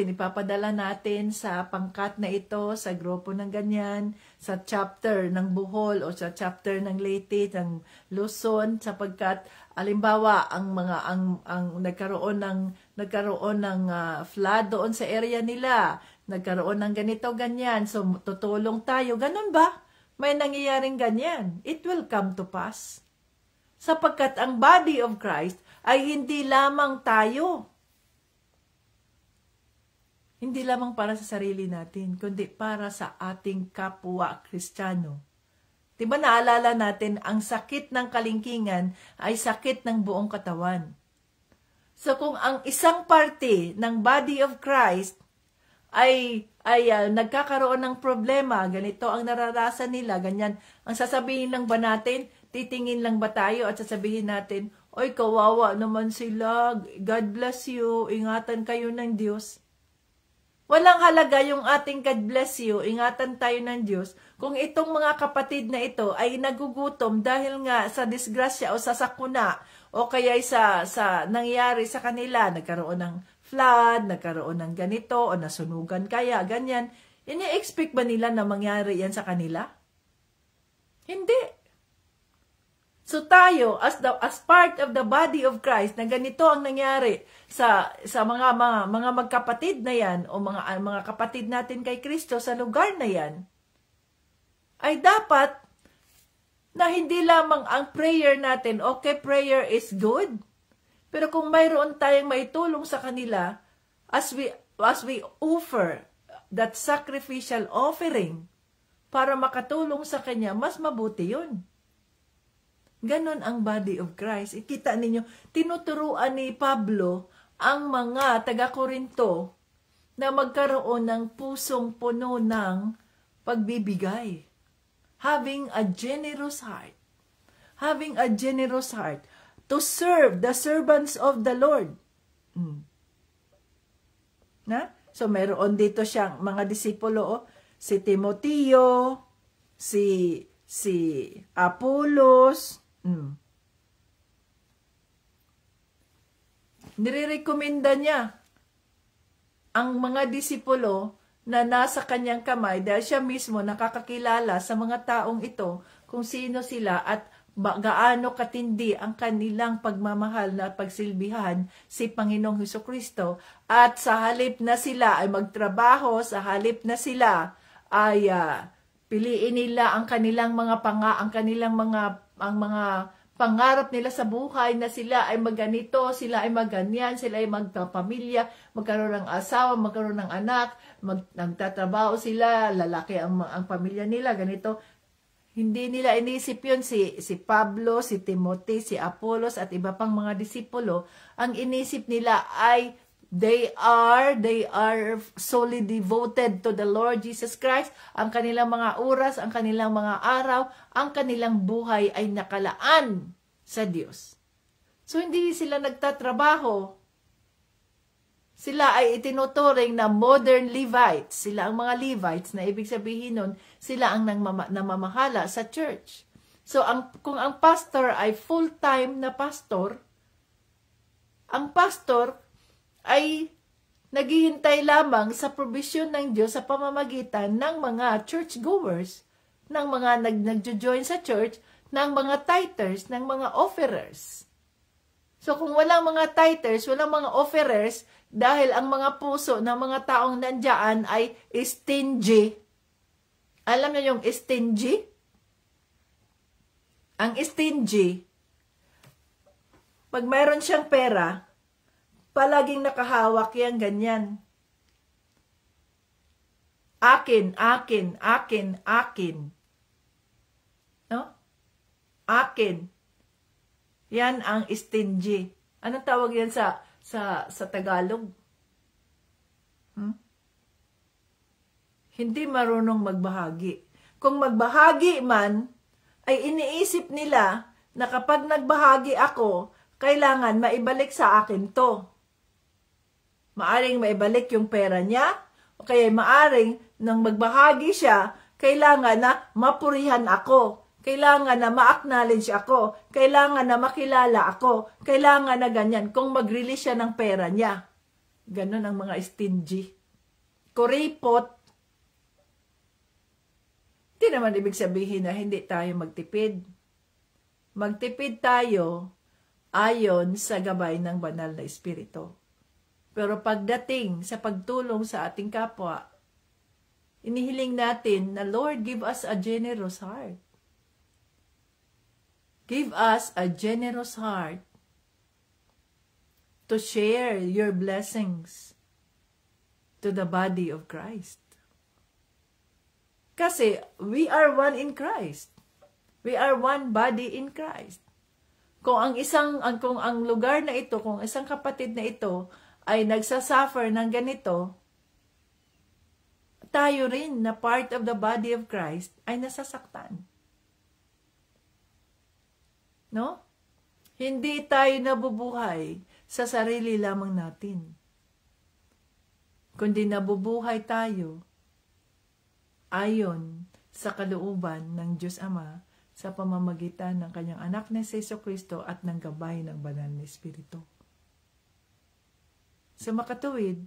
ipapadala natin sa pangkat na ito, sa grupo ng ganyan, sa chapter ng Bohol o sa chapter ng Leyte, ng Luzon, sapagkat alimbawa ang nagkaroon ng flood doon sa area nila, nagkaroon ng ganito ganyan, so tutulong tayo, ganun ba? May nangyayaring ganyan, it will come to pass. Sapagkat ang body of Christ ay hindi lamang tayo. Hindi lamang para sa sarili natin, kundi para sa ating kapwa Kristiyano. Diba naalala natin, ang sakit ng kalingkingan ay sakit ng buong katawan. So kung ang isang parte ng body of Christ ay nagkakaroon ng problema, ganito ang nararasan nila, ganyan, ang sasabihin lang ba natin, titingin lang ba tayo at sasabihin natin, oy, kawawa naman sila, God bless you, ingatan kayo ng Diyos. Walang halaga yung ating God bless you, ingatan tayo ng Diyos, kung itong mga kapatid na ito ay nagugutom dahil nga sa disgrasya o sa sakuna, o kaya sa nangyari sa kanila, nagkaroon ng flood, nagkaroon ng ganito, o nasunugan kaya, ganyan. Ini-expect ba nila na mangyari yan sa kanila? Hindi. So tayo, as part of the body of Christ, na ganito ang nangyari sa mga magkapatid na yan, o mga kapatid natin kay Kristo sa lugar na yan, ay dapat na hindi lamang ang prayer natin, okay, prayer is good, pero kung mayroon tayong maitulong sa kanila, as we offer that sacrificial offering para makatulong sa Kanya, mas mabuti yun. Ganon ang body of Christ. Ikita ninyo, tinuturuan ni Pablo ang mga taga-Korinto na magkaroon ng pusong puno ng pagbibigay. Having a generous heart. Having a generous heart to serve the servants of the Lord. Na? So, mayroon dito siyang mga disipulo, si Timoteo, si Apollos. Nirerekomenda niya ang mga disipulo na nasa kanyang kamay dahil siya mismo nakakakilala sa mga taong ito kung sino sila at gaano katindi ang kanilang pagmamahal na pagsilbihan si Panginoong Hesukristo. At sa halip na sila ay magtrabaho, sa halip na sila ay piliin nila ang kanilang mga pangarap nila sa buhay na sila ay magganito, sila ay magganyan, sila ay magkapamilya, magkaroon ng asawa, magkaroon ng anak, nagtatrabaho sila, lalaki ang pamilya nila, ganito. Hindi nila inisip yun si Pablo, si Timothy, si Apollos at iba pang mga disipulo. Ang inisip nila ay they are solely devoted to the Lord Jesus Christ. Ang kanilang mga oras, ang kanilang mga araw, ang kanilang buhay ay nakalaan sa Diyos. So, hindi sila nagtatrabaho. Sila ay itinuturing na modern Levites. Sila ang mga Levites na ibig sabihin nun, sila ang namamahala sa church. So, kung ang pastor ay full-time na pastor, ang pastor ay naghihintay lamang sa provision ng Diyos sa pamamagitan ng mga churchgoers, ng mga nagjo-join sa church, ng mga tithers, ng mga offerers. So kung walang mga tithers, walang mga offerers, dahil ang mga puso ng mga taong nandiyan ay stingy. Alam niyo yung stingy? Ang stingy, pag mayroon siyang pera, palaging nakahawak yan, ganyan. Akin, akin, akin, akin. No? Akin. Yan ang stingy. Anong tawag yan sa Tagalog? Hindi marunong magbahagi. Kung magbahagi man, ay iniisip nila na kapag nagbahagi ako, kailangan maibalik sa akin to. Maaring maibalik yung pera niya, o kaya maaring nang magbahagi siya, kailangan na mapurihan ako, kailangan na ma-acknowledge ako, kailangan na makilala ako, kailangan na ganyan, kung mag-release siya ng pera niya. Ganon ang mga stingy. Kuripot. Hindi naman ibig sabihin na hindi tayo magtipid. Magtipid tayo ayon sa gabay ng banal na Espiritu. Pero pagdating sa pagtulong sa ating kapwa, inihiling natin na Lord, give us a generous heart. Give us a generous heart to share your blessings to the body of Christ. Kasi we are one in Christ. We are one body in Christ. Kung ang lugar na ito, kung isang kapatid na ito ay nagsasuffer ng ganito, tayo rin na part of the body of Christ ay nasasaktan. No? Hindi tayo nabubuhay sa sarili lamang natin. Kundi nabubuhay tayo ayon sa kalooban ng Diyos Ama sa pamamagitan ng kanyang anak na si Jesucristo at ng gabay ng banal na Espiritu. Sa makatuwid,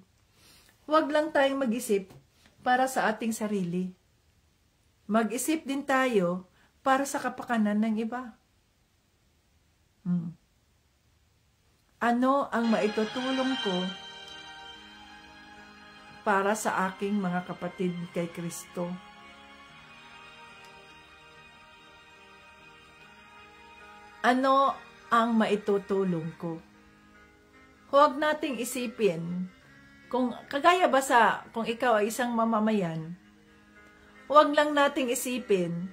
huwag lang tayong mag-isip para sa ating sarili. Mag-isip din tayo para sa kapakanan ng iba. Ano ang maitutulong ko para sa aking mga kapatid kay Kristo? Ano ang maitutulong ko? Huwag nating isipin, kung kagaya ba kung ikaw ay isang mamamayan, huwag lang nating isipin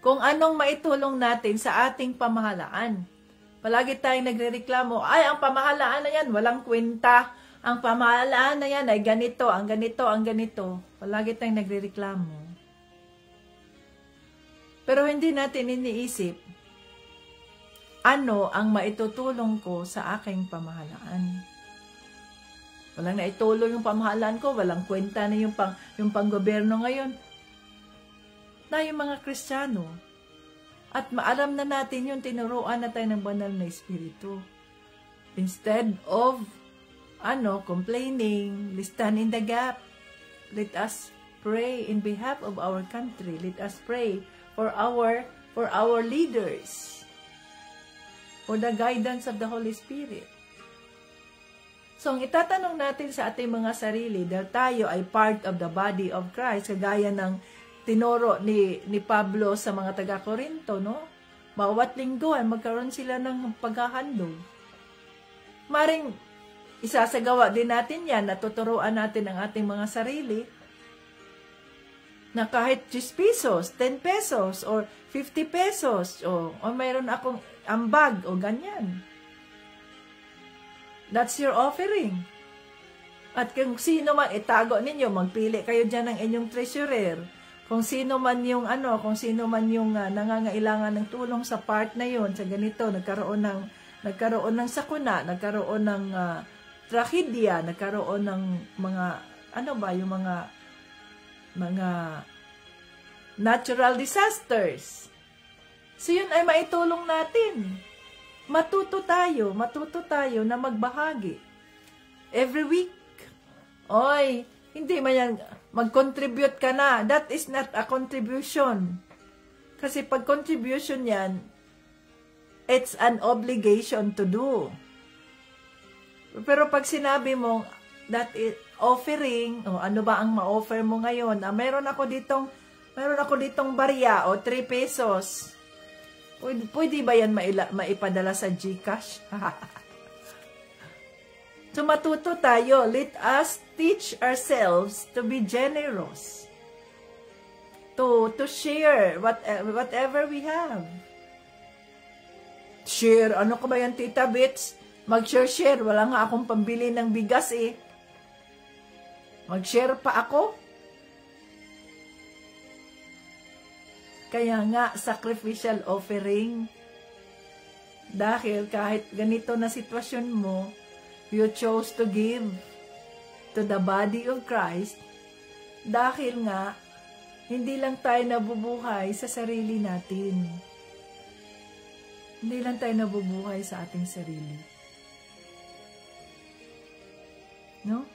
kung anong maitulong natin sa ating pamahalaan. Palagi tayong nagrereklamo, ay ang pamahalaan na yan, walang kwenta. Ang pamahalaan na yan ay ganito, ang ganito, ang ganito. Palagi tayong nagrereklamo. Pero hindi natin iniisip, ano ang maitutulong ko sa aking pamahalaan? Walang naitulong yung pamahalaan ko, walang kwenta na yung panggoberno ngayon. Tayong mga Kristiyano. At maalam na natin yung tinuruan na tayo ng banal na Espiritu. Instead of complaining, let's stand in the gap. Let us pray in behalf of our country. Let us pray for our leaders. For the guidance of the Holy Spirit. So, ang itatanong natin sa ating mga sarili, dahil tayo ay part of the body of Christ, kagaya ng tinuro ni Pablo sa mga taga-Korinto, no? bawat linggo ay magkaroon sila ng paghahandog. Maring isasagawa din natin yan, natuturuan natin ang ating mga sarili, na kahit 10 pesos, 10 pesos, or 50 pesos, o mayroon akong ambag, o ganyan. That's your offering. At kung sino man, itago ninyo, magpili kayo dyan ng inyong treasurer. Kung sino man yung nangangailangan ng tulong sa part na yon, sa ganito, nagkaroon ng sakuna, nagkaroon ng trahedya, nagkaroon ng mga, yung mga natural disasters. So yun ay maitulong natin. Matuto tayo na magbahagi. Every week. Oy, hindi man yan, mag-contribute ka na. That is not a contribution. Kasi pag contribution yan, it's an obligation to do. Pero pag sinabi mo, that is offering, ano ba ang ma-offer mo ngayon? Meron ako ditong barya, 3 pesos. Pwede ba yan maipadala sa GCash? So matuto tayo. Let us teach ourselves to be generous. To share whatever we have. Share. Ano ka ba yan, Tita Bits? Mag-share. Wala nga akong pambili ng bigas eh. Mag-share pa ako? Kaya nga, sacrificial offering. Dahil kahit ganito na sitwasyon mo, you chose to give to the body of Christ. Dahil nga, hindi lang tayo nabubuhay sa sarili natin. Hindi lang tayo nabubuhay sa ating sarili. No?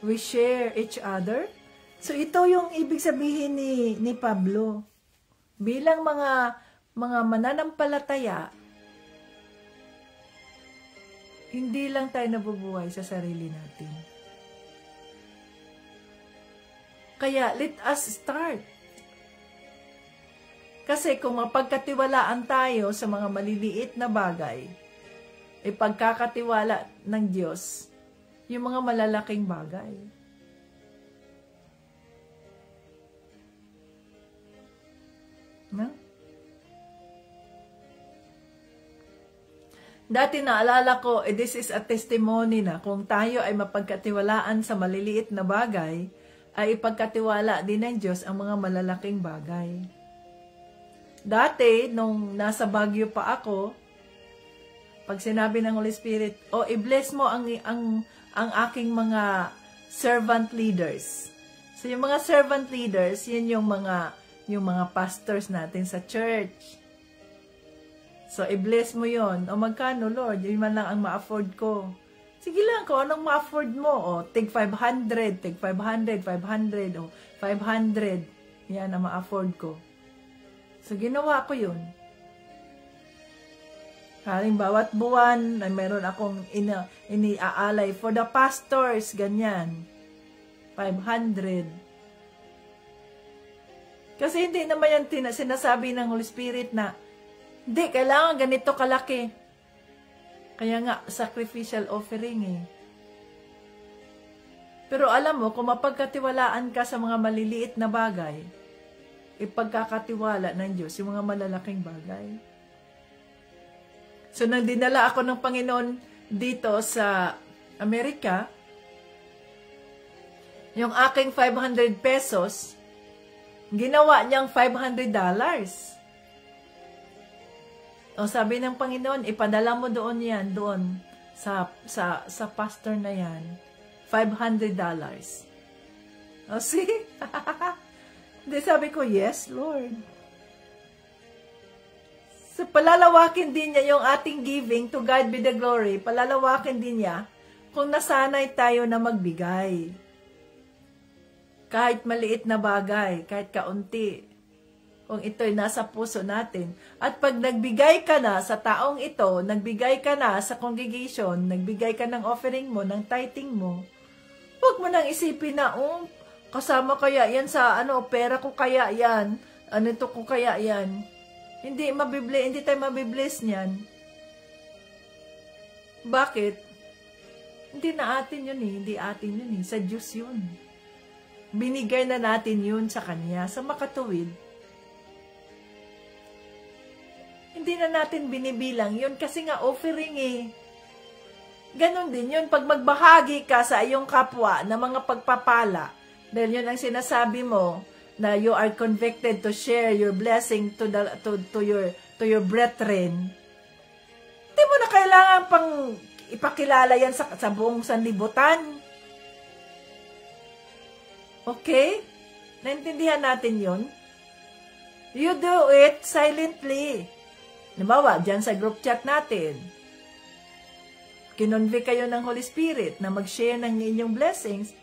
We share each other. So ito yung ibig sabihin ni Pablo. Bilang mga mananampalataya, hindi lang tayo nabubuhay sa sarili natin. Kaya let us start. Kasi kung mapagkatiwalaan tayo sa mga maliliit na bagay, ipagkakatiwala ng Diyos yung mga malalaking bagay. No? Dati naalala ko, this is a testimony na kung tayo ay mapagkatiwalaan sa maliliit na bagay, ay ipagkatiwala din ng Diyos ang mga malalaking bagay. Dati, nung nasa Baguio pa ako, pag sinabi ng Holy Spirit, i-bless mo ang aking mga servant leaders. So, yung mga servant leaders, yun yung mga pastors natin sa church. So, i-bless mo yon. Magkano, Lord? Yun man lang ang ma-afford ko. Sige lang, kung anong ma-afford mo. Tig 500, tig 500, 500, 500. Yan ang ma-afford ko. So, ginawa ko yun. Haring bawat buwan, ay meron akong iniaalay for the pastors, ganyan. 500. Kasi hindi naman yan sinasabi ng Holy Spirit na hindi, kailangan ganito kalaki. Kaya nga, sacrificial offering eh. Pero alam mo, kung mapagkatiwalaan ka sa mga maliliit na bagay, ipagkakatiwala ng Diyos yung mga malalaking bagay. So, nang dinala ako ng Panginoon dito sa Amerika, yung aking 500 pesos, ginawa niyang $500. Sabi ng Panginoon, ipadala mo doon yan, doon, sa pastor na yan, $500. See? Hindi, sabi ko, yes, Lord. So, palalawakin din niya yung ating giving, to God be the glory, palalawakin din niya kung nasanay tayo na magbigay. Kahit maliit na bagay, kahit kaunti. Kung ito'y nasa puso natin. At pag nagbigay ka na sa taong ito, nagbigay ka na sa congregation, nagbigay ka ng offering mo, ng tithing mo, huwag mo nang isipin na, kasama kaya yan sa, pera ko kaya yan, ito ko kaya yan. Hindi tayo mabibless niyan. Bakit? Hindi na atin yun eh. Hindi atin yun eh. Sa Diyos yun. Binigay na natin yun sa Kanya, sa makatuwid. Hindi na natin binibilang yun kasi nga offering eh. Ganon din yun. Pag magbahagi ka sa iyong kapwa na mga pagpapala, dahil yun ang sinasabi mo, na you are convicted to share your blessing to your brethren. Hindi mo na kailangan pang ipakilala yan sa buong sanlibutan. Okay? Naintindihan natin yun? You do it silently. Nabawa, dyan sa group chat natin. Kinonvict kayo ng Holy Spirit na mag-share ng inyong blessings.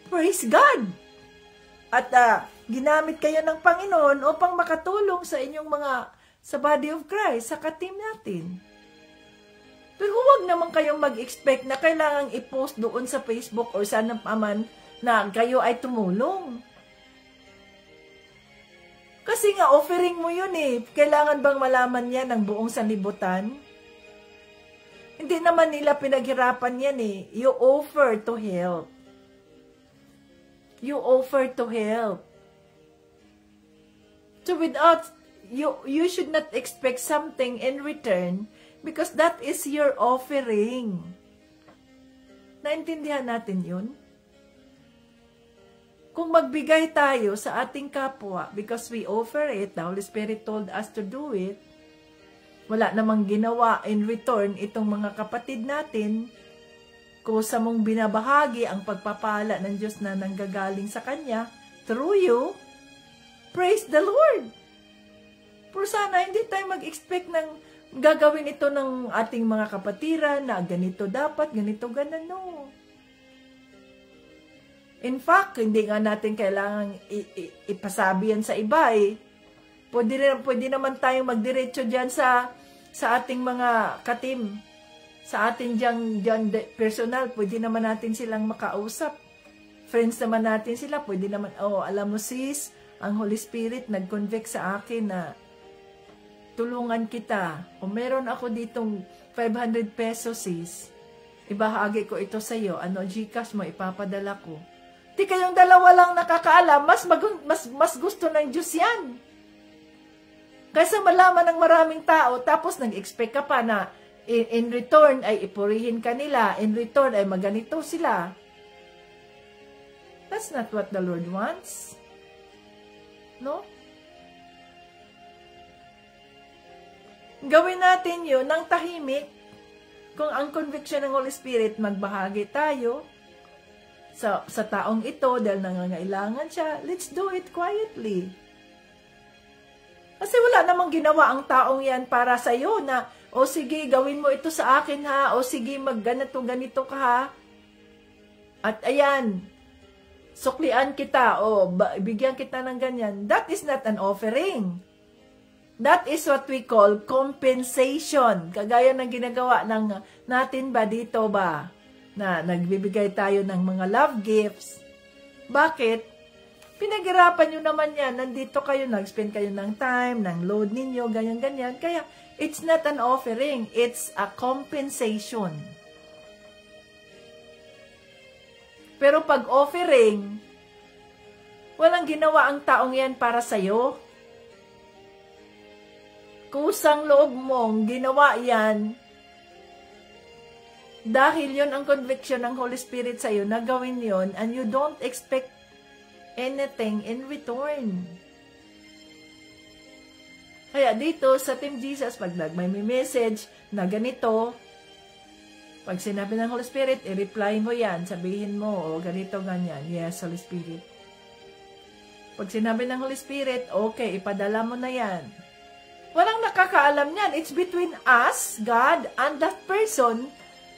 Praise God! At ginamit kayo ng Panginoon upang makatulong sa inyong sa body of Christ, sa ka-team natin. Pero huwag naman kayong mag-expect na kailangang i-post doon sa Facebook or saan naman na kayo ay tumulong. Kasi nga, offering mo yun eh. Kailangan bang malaman yan ng buong sanlibutan? Hindi naman nila pinaghirapan yan eh. You offer to help. You offer to help. So without, you should not expect something in return because that is your offering. Naintindihan natin yun? Kung magbigay tayo sa ating kapwa because we offer it, the Holy Spirit told us to do it, wala namang ginawa in return itong mga kapatid natin, kusa mong binabahagi ang pagpapala ng Diyos na nanggagaling sa Kanya through you, praise the Lord. Pero sana hindi tayo mag-expect ng gagawin ito ng ating mga kapatiran na ganito dapat, ganito ganan, no. In fact, hindi nga natin kailangan ipasabi yan sa iba eh. Pwede naman tayong magdiretso dyan sa ating mga katim. Sa atin dyan personal, pwede naman natin silang makausap. Friends naman natin sila, pwede naman, alam mo sis, ang Holy Spirit nag-convict sa akin na tulungan kita. O meron ako ditong 500 pesos sis, ibahagi ko ito sa iyo. Gcash mo, ipapadala ko. Di kayong dalawa lang nakakaalam, mas gusto ng Diyos yan. Kaysa malaman ng maraming tao, tapos nag-expect ka pa na in return ay ipurihin ka nila, in return ay maganito sila. That's not what the Lord wants. No? Gawin natin yun ng tahimik. Kung ang conviction ng Holy Spirit, magbahagi tayo sa taong ito dahil nangangailangan siya, let's do it quietly. Kasi wala namang ginawa ang taong yan para sa'yo na, o sige, gawin mo ito sa akin ha, o sige, ganito ka ha. At ayan, suklian kita, o bigyan kita ng ganyan. That is not an offering. That is what we call compensation. Kagaya ng ginagawa natin ba dito ba, na nagbibigay tayo ng mga love gifts. Bakit? Pinaghirapan nyo naman yan. Nandito kayo, nag-spend kayo ng time, ng load ninyo, ganyan-ganyan. Kaya, it's not an offering. It's a compensation. Pero pag offering, walang ginawa ang taong yan para sa'yo. Kusang loob mong ginawa yan dahil yon ang conviction ng Holy Spirit sa'yo na gawin yon, and you don't expect anything in return. Kaya dito sa Team Jesus, pag may message na ganito, pag sinabi ng Holy Spirit, i-reply mo yan, sabihin mo, ganito, ganyan. Yes, Holy Spirit. Pag sinabi ng Holy Spirit, okay, ipadala mo na yan. Walang nakakaalam yan. It's between us, God, and that person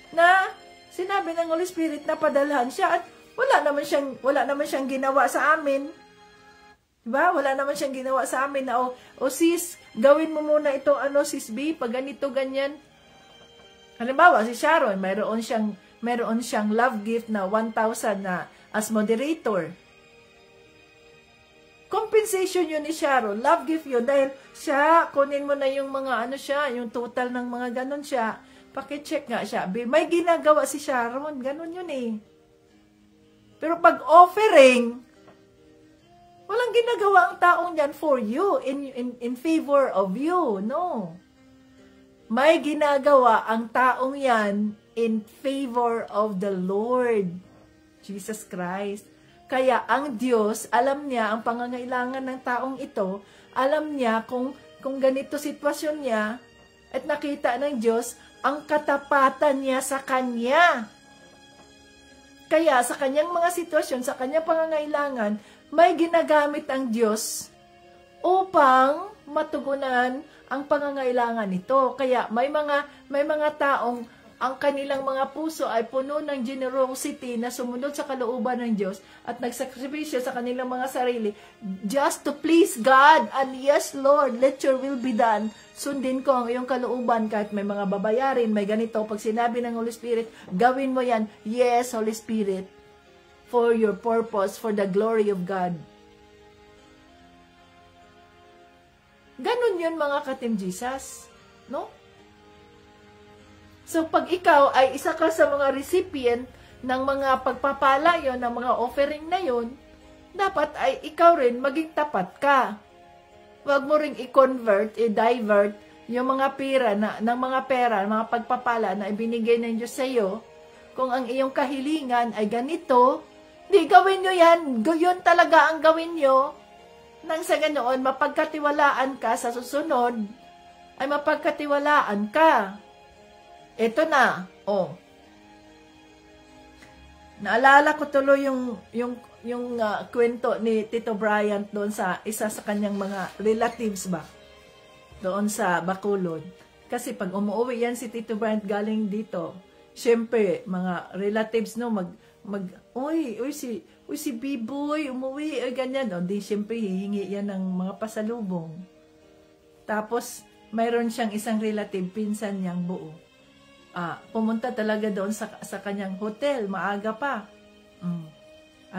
na sinabi ng Holy Spirit na padalhan siya at wala naman siyang ginawa sa amin. Diba? Wala naman siyang ginawa sa amin na, sis, gawin mo muna ito, sis B, pag ganito, ganyan. Halimbawa, si Sharon, mayroon siyang love gift na 1,000 na as moderator. compensation yun ni Sharon. Love gift yun. Dahil siya, kunin mo na yung mga ano siya, yung total ng mga ganon siya. Pakicheck nga siya. May ginagawa si Sharon. Ganon yun eh. Pero pag offering, walang ginagawa ang taong yan for you, in favor of you. No. May ginagawa ang taong yan in favor of the Lord Jesus Christ. Kaya ang Diyos, alam niya ang pangangailangan ng taong ito, alam niya kung ganito sitwasyon niya, at nakita ng Diyos ang katapatan niya sa kanya. Kaya sa kanyang mga sitwasyon, sa kanyang pangangailangan, may ginagamit ang Diyos upang matugunan ang pangangailangan nito. Kaya may mga taong ang kanilang mga puso ay puno ng generosity na sumunod sa kalooban ng Diyos at nagsakripisyo sa kanilang mga sarili just to please God. And yes, Lord, let your will be done. Sundin ko ang iyong kalooban kahit may mga babayarin, may ganito. Pag sinabi ng Holy Spirit, gawin mo yan. Yes, Holy Spirit, for your purpose, for the glory of God. Ganun yun mga ka-Team Jesus. No? So, pag ikaw ay isa ka sa mga recipient ng mga pagpapala yon, ng mga offering na yon, dapat ay ikaw rin maging tapat ka. Huwag mo ring i-convert, i-divert yung mga pera, mga pagpapala na ibinigay ng Diyos sa iyo. Kung ang iyong kahilingan ay ganito, di gawin nyo yan. Yun talaga ang gawin nyo. Nang sa ganoon, mapagkatiwalaan ka sa susunod, ay mapagkatiwalaan ka. Ito na, naalala ko tuloy yung kwento ni Tito Bryant doon sa isa sa kanyang mga relatives ba, doon sa Bacolod. Kasi pag umuwi yan si Tito Bryant galing dito, syempre, mga relatives, no, si B-boy, umuwi, ganyan, di syempre, hihingi yan ng mga pasalubong. Tapos, mayroon siyang isang relative, pinsan niyang buo. Pumunta talaga doon sa kanyang hotel, maaga pa.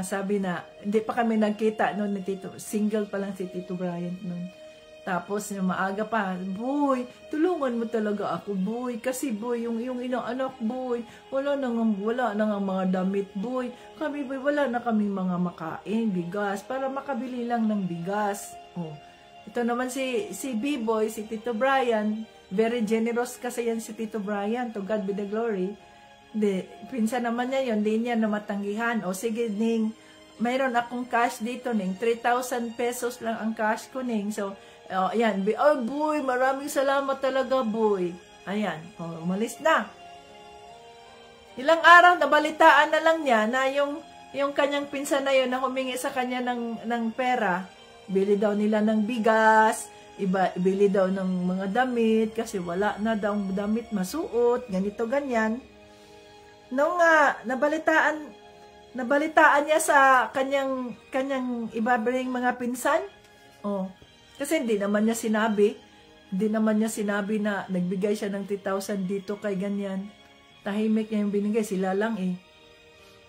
Sabi na, hindi pa kami nagkita noon ni Tito, single pa lang si Tito Bryant noon. Tapos, maaga pa, boy, tulungan mo talaga ako, boy, kasi boy, yung inang anak, boy, wala na nga mga damit, boy, kami, boy, wala na kami mga makain, bigas, para makabili lang ng bigas. Ito naman si B-boy, si Tito Bryant, very generous kasi yan si Tito Bryant, to God be the glory. Pinsan naman niya yun, di niya na matanggihan. Sige, Ning, mayroon akong cash dito, Ning, 3,000 pesos lang ang cash ko, Ning. So, ayan, boy, maraming salamat talaga, boy. Ayan, umalis na. Ilang araw, nabalitaan na lang niya na yung kanyang pinsan na yun na humingi sa kanya ng pera, bili daw nila ng bigas, bili daw ng mga damit kasi wala na daw damit masuot, ganito ganyan. Nung nabalitaan niya sa kanyang ibabaring mga pinsan, kasi hindi naman niya sinabi na nagbigay siya ng 3,000 dito kay ganyan. Tahimik niya yung binigay, sila lang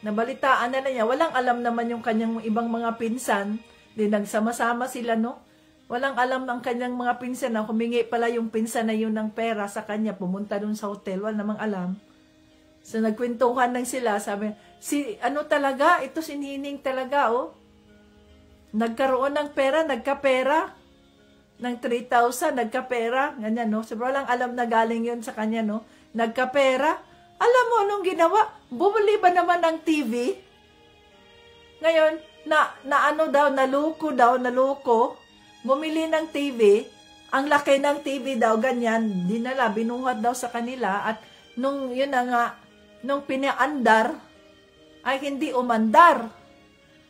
Nabalitaan na niya, walang alam naman yung kanyang ibang mga pinsan, nagsama-sama sila, no? Walang alam ng kanyang mga pinsan na humingi pala yung pinsan na yun ng pera sa kanya, pumunta dun sa hotel, wala namang alam. So, nagkwentuhan lang sila, sabi, talaga, ito si Nining talaga, nagkaroon ng pera, nagkapera, ng 3,000, nagkapera, ganyan, no? So, walang alam na galing yun sa kanya, no? Nagkapera, alam mo anong ginawa? Bumili ba naman ng TV? Ngayon, naluko, bumili ng TV, ang laki ng TV daw, ganyan, dinala, binuhat daw sa kanila, at nung pinaandar, ay hindi umandar.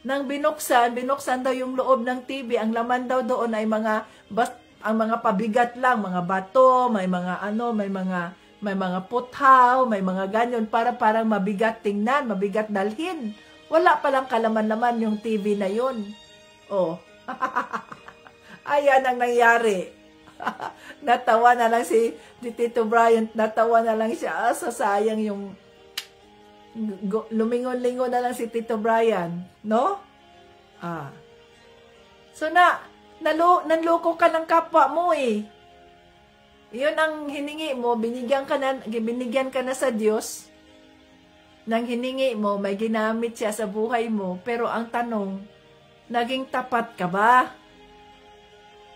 Nang binuksan daw yung loob ng TV, ang laman daw doon ay ang mga pabigat lang, mga bato, may mga puthaw, may mga ganyan, parang mabigat tingnan, mabigat dalhin. Wala palang kalaman-laman yung TV na yun. Ayan ang nangyari. Natawa na lang si Tito Bryant, natawa na lang siya. Sayang yung lumingon-lingon na lang si Tito Bryant, no? So nanloko ka ng kapwa mo eh. Iyon ang hiningi mo, binigyan ka na sa Diyos. Nang hiningi mo, may ginamit siya sa buhay mo. Pero ang tanong, naging tapat ka ba?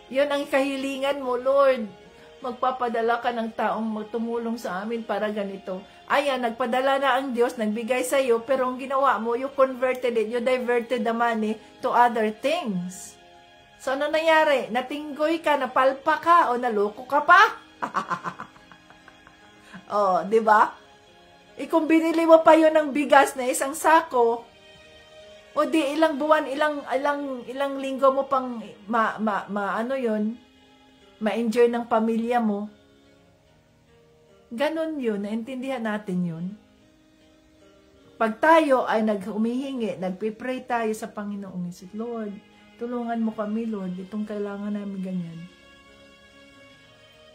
Iyon ang kahilingan mo, Lord. Magpapadala ka ng taong magtumulong sa amin para ganito. Ayan, nagpadala na ang Diyos, nagbigay sa iyo, pero ang ginawa mo, you converted it, you diverted the money to other things. So, ano nangyari? Natinggoy ka, napalpa ka, o naloko ka pa? Oh, di ba? Kung binili mo pa yun ng bigas na isang sako, o di ilang buwan, ilang linggo mo pang ma-enjoy ng pamilya mo. Ganon yun, naintindihan natin yun. Pag tayo ay humihingi, nagpipray tayo sa Panginoong Hesus, Lord, tulungan mo kami, Lord, itong kailangan namin ganyan.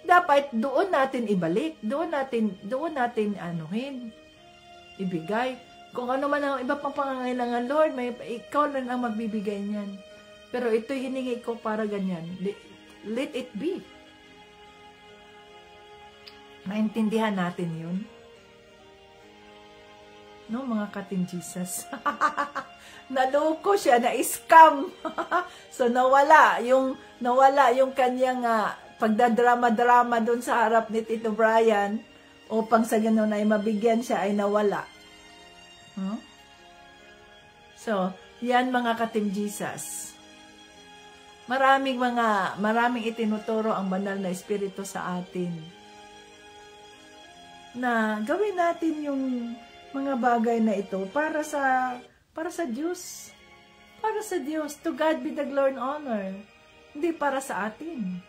Dapat doon natin ibalik, doon natin ibigay. Kung ano man ang iba pang pangangailangan, Lord, ikaw lang ang magbibigay niyan. Pero ito'y hiningi ko para ganyan. Let it be. Naintindihan natin yun. No, mga ka-Team Jesus. Naloko siya, na-scam. So, nawala yung kanyang pagdadrama-drama dun sa harap ni Tito Brian upang sa ganun ay mabigyan siya ay nawala. So, yan mga ka-Team Jesus. Maraming itinuturo ang banal na Espiritu sa atin. Na gawin natin yung mga bagay na ito para sa Diyos. Para sa Diyos. To God be the glory and honor. Hindi para sa atin.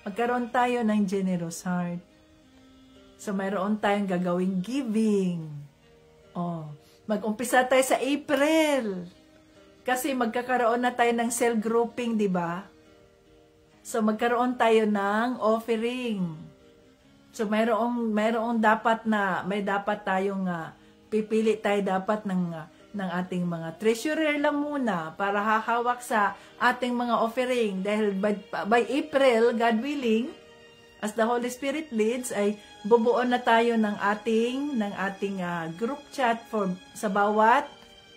Magkaroon tayo ng generous heart. So, mayroon tayong gagawing giving. Mag-umpisa tayo sa April. Kasi magkakaroon na tayo ng cell grouping, di ba? So, magkaroon tayo ng offering. So, mayroong dapat tayong pipili tayo dapat ng ating mga treasurer lang muna para hahawak sa ating mga offering. Dahil by April, God willing, as the Holy Spirit leads, ay bubuo na tayo ng ating group chat sa bawat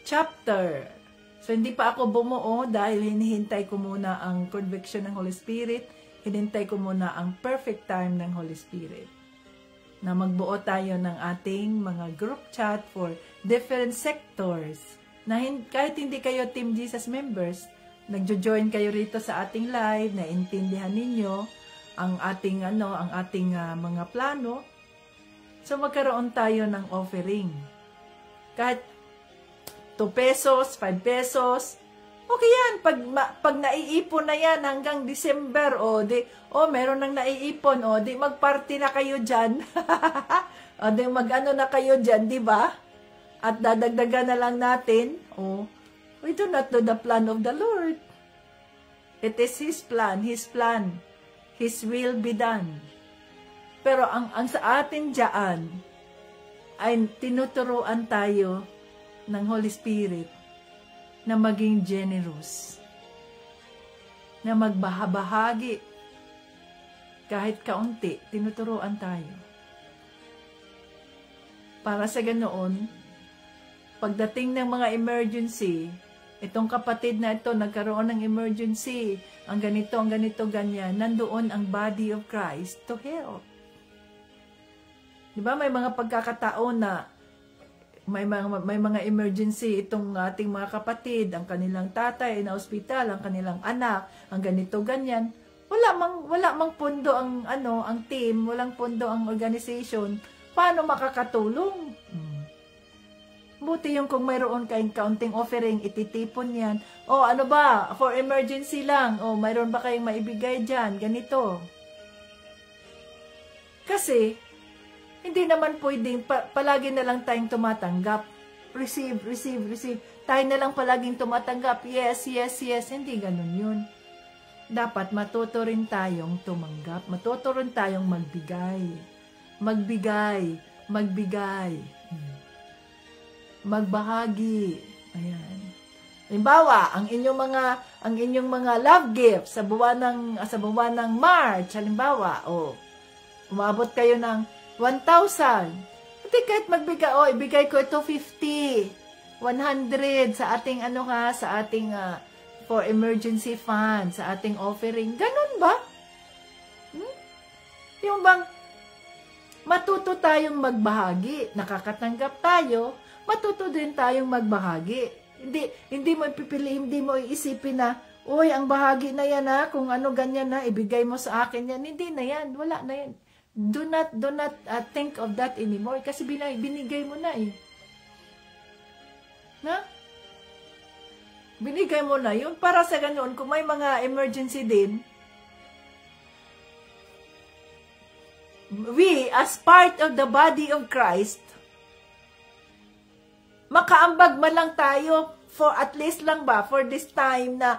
chapter. So, hindi pa ako bumuo dahil hinihintay ko muna ang conviction ng Holy Spirit, hinintay ko muna ang perfect time ng Holy Spirit. Na magbuo tayo ng ating mga group chat for different sectors. Na kahit hindi kayo Team Jesus members, nagjo-join kayo rito sa ating live, naintindihan ninyo ang ating mga plano. So magkaroon tayo ng offering. Kahit 2 pesos, 5 pesos, okay yan. Pag naiipon na yan hanggang December, meron nang naiipon, di magparty na kayo dyan. Di mag-ano na kayo dyan, di ba? At dadagdagan na lang natin, we do not know the plan of the Lord. It is His plan, His will be done. Pero ang sa atin dyan, ay tinuturuan tayo ng Holy Spirit na maging generous, na magbahabahagi, kahit kaunti, tinuturuan tayo. Para sa ganoon, pagdating ng mga emergency, itong kapatid na ito, nagkaroon ng emergency, ang ganito, ganyan, nandoon ang body of Christ to help. Diba, may mga pagkakataon na may mga emergency itong ating mga kapatid, ang kanilang tatay na ospital, ang kanilang anak, ang ganito ganyan. Wala mang pondo ang team, walang pondo ang organization. Paano makakatulong? Buti yung kung mayroon kayong kaunting offering, ititipon yan. Ano ba? For emergency lang. Mayroon ba kayong maibigay dyan? Ganito. Kasi hindi naman pwedeng palagi na lang tayong tumatanggap. Receive. Tayo na lang palaging tumatanggap. Yes. Hindi ganun yun. Dapat matuto rin tayong tumanggap. Matuto rin tayong magbigay. Magbahagi. Ayan. Halimbawa, ang inyong mga love gifts sa buwan ng March, halimbawa, umabot kayo ng 1,000. Hindi kahit magbigay, ibigay ko ito 50, 100 sa ating sa ating for emergency fund, sa ating offering. Ganun ba? Yung bang matuto tayong magbahagi, nakakatanggap tayo, matuto din tayong magbahagi. Hindi mo ipipili, hindi mo iisipin na, uy, ang bahagi na yan kung ganyan ibigay mo sa akin yan. Hindi na yan, wala na yan. Do not think of that anymore kasi binigay mo na binigay mo na yun. Para sa ganyan, kung may mga emergency din, we, as part of the body of Christ, makaambag man lang tayo for at least lang ba, for this time na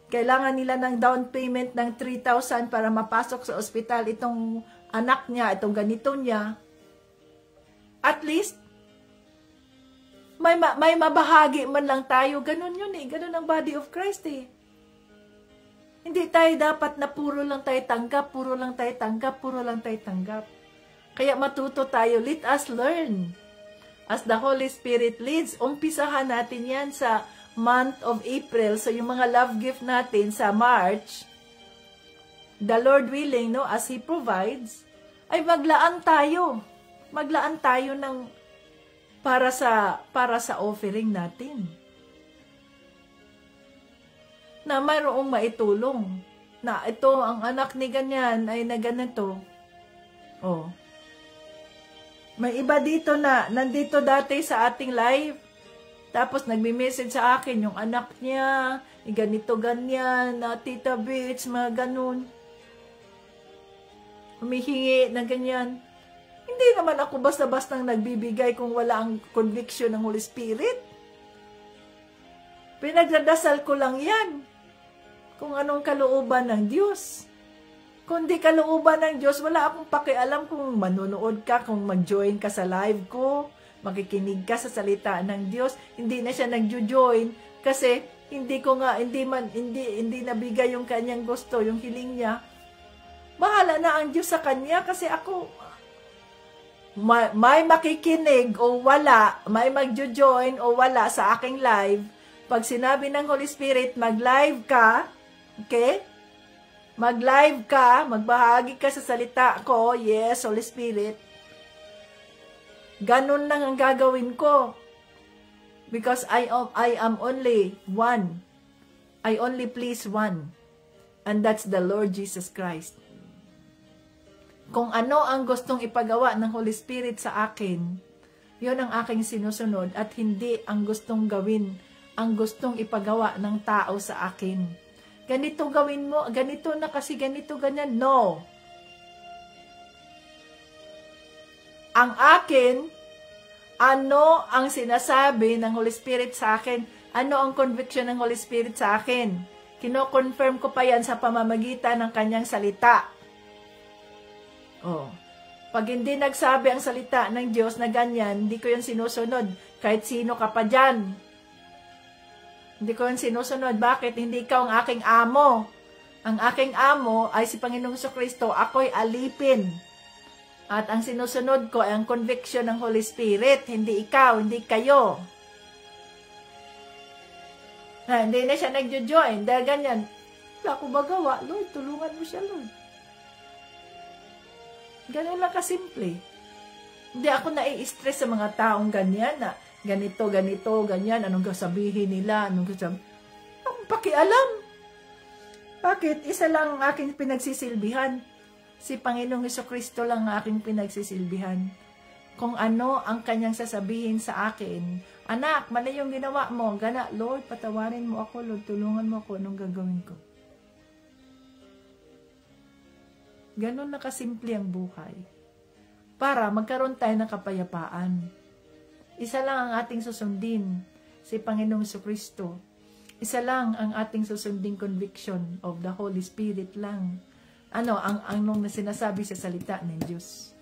kailangan nila ng down payment ng 3,000 para mapasok sa ospital itong anak niya, itong ganito niya. At least, may mabahagi man lang tayo. Ganun yun Ganun ang body of Christ Hindi tayo dapat na puro lang tayo tanggap, puro lang tayo tanggap, puro lang tayo tanggap. Kaya matuto tayo. Let us learn. As the Holy Spirit leads, umpisahan natin yan sa month of April. So, yung mga love gift natin sa March, the Lord willing, as He provides, ay maglaan tayo. Maglaan tayo para sa offering natin. Na mayroong maitulong. Na ito, ang anak ni ganyan ay na ganito. May iba dito na nandito dati sa ating live. Tapos nagme-message sa akin yung anak niya, ganito ganyan, Tita Bits, mga ganun. Humihingi ng ganyan. Hindi naman ako basta-bastang nagbibigay kung wala ang conviction ng Holy Spirit. Pinagdadasal ko lang yan. Kung anong kalooban ng Diyos. Kung di kalooban ng Diyos, wala akong pakialam kung manunood ka, kung mag-join ka sa live ko, makikinig ka sa salita ng Diyos. Hindi na siya nag-join kasi hindi nabigay yung kanyang gusto, yung hiling niya. Bahala na ang Diyos sa kanya kasi ako, may makikinig o wala, may mag-join o wala sa aking live. Pag sinabi ng Holy Spirit, mag-live ka, okay? Mag-live ka, magbahagi ka sa salita ko, yes, Holy Spirit. Ganun lang ang gagawin ko. Because I am only one. I only please one. And that's the Lord Jesus Christ. Kung ano ang gustong ipagawa ng Holy Spirit sa akin, yun ang aking sinusunod at hindi ang gustong gawin, ang gustong ipagawa ng tao sa akin. Ganito gawin mo, ganito na kasi ganito, ganyan. No. Ang akin, ano ang sinasabi ng Holy Spirit sa akin? Ano ang conviction ng Holy Spirit sa akin? Kino-confirm ko pa yan sa pamamagitan ng kanyang salita. Pag hindi nagsabi ang salita ng Diyos na ganyan, hindi ko yan sinusunod. Kahit sino ka pa dyan. Hindi ko yan sinusunod. Bakit? Hindi ikaw ang aking amo. Ang aking amo ay si Panginoong Jesucristo. Ako'y alipin. At ang sinusunod ko ay ang conviction ng Holy Spirit. Hindi ikaw, hindi kayo. Hindi na siya nagjo-join. Dahil ganyan. Wala ko ba gawa? Lord, tulungan mo siya, Lord. Ganun lang kasimple. Hindi ako nai-stress sa mga taong ganyan na ganito, ganyan, anong sabihin nila, anong pakialam. Bakit? Isa lang ang aking pinagsisilbihan. Si Panginoong Jesucristo lang ang aking pinagsisilbihan. Kung ano ang kanyang sasabihin sa akin, anak, mali yung ginawa mo, gana, Lord, patawarin mo ako, Lord, tulungan mo ako, anong gagawin ko? Ganon na kasimple ang buhay. Para magkaroon tayo ng kapayapaan. Isa lang ang ating susundin, si Panginoong Jesucristo. Isa lang ang ating susunding conviction of the Holy Spirit lang. Ang sinasabi sa salita ng Diyos.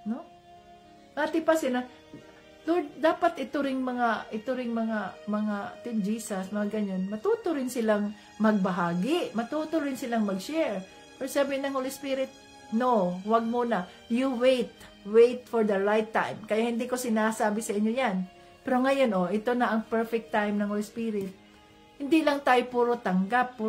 No? Ati pa Lord, dapat ito ring mga Team Jesus, mga ganyan, matuto rin silang magbahagi, matuto rin silang mag-share. Pero sabi ng Holy Spirit, no, wag muna. You wait for the right time. Kaya hindi ko sinasabi sa inyo yan. Pero ngayon, ito na ang perfect time ng Holy Spirit. Hindi lang tayo puro tanggap.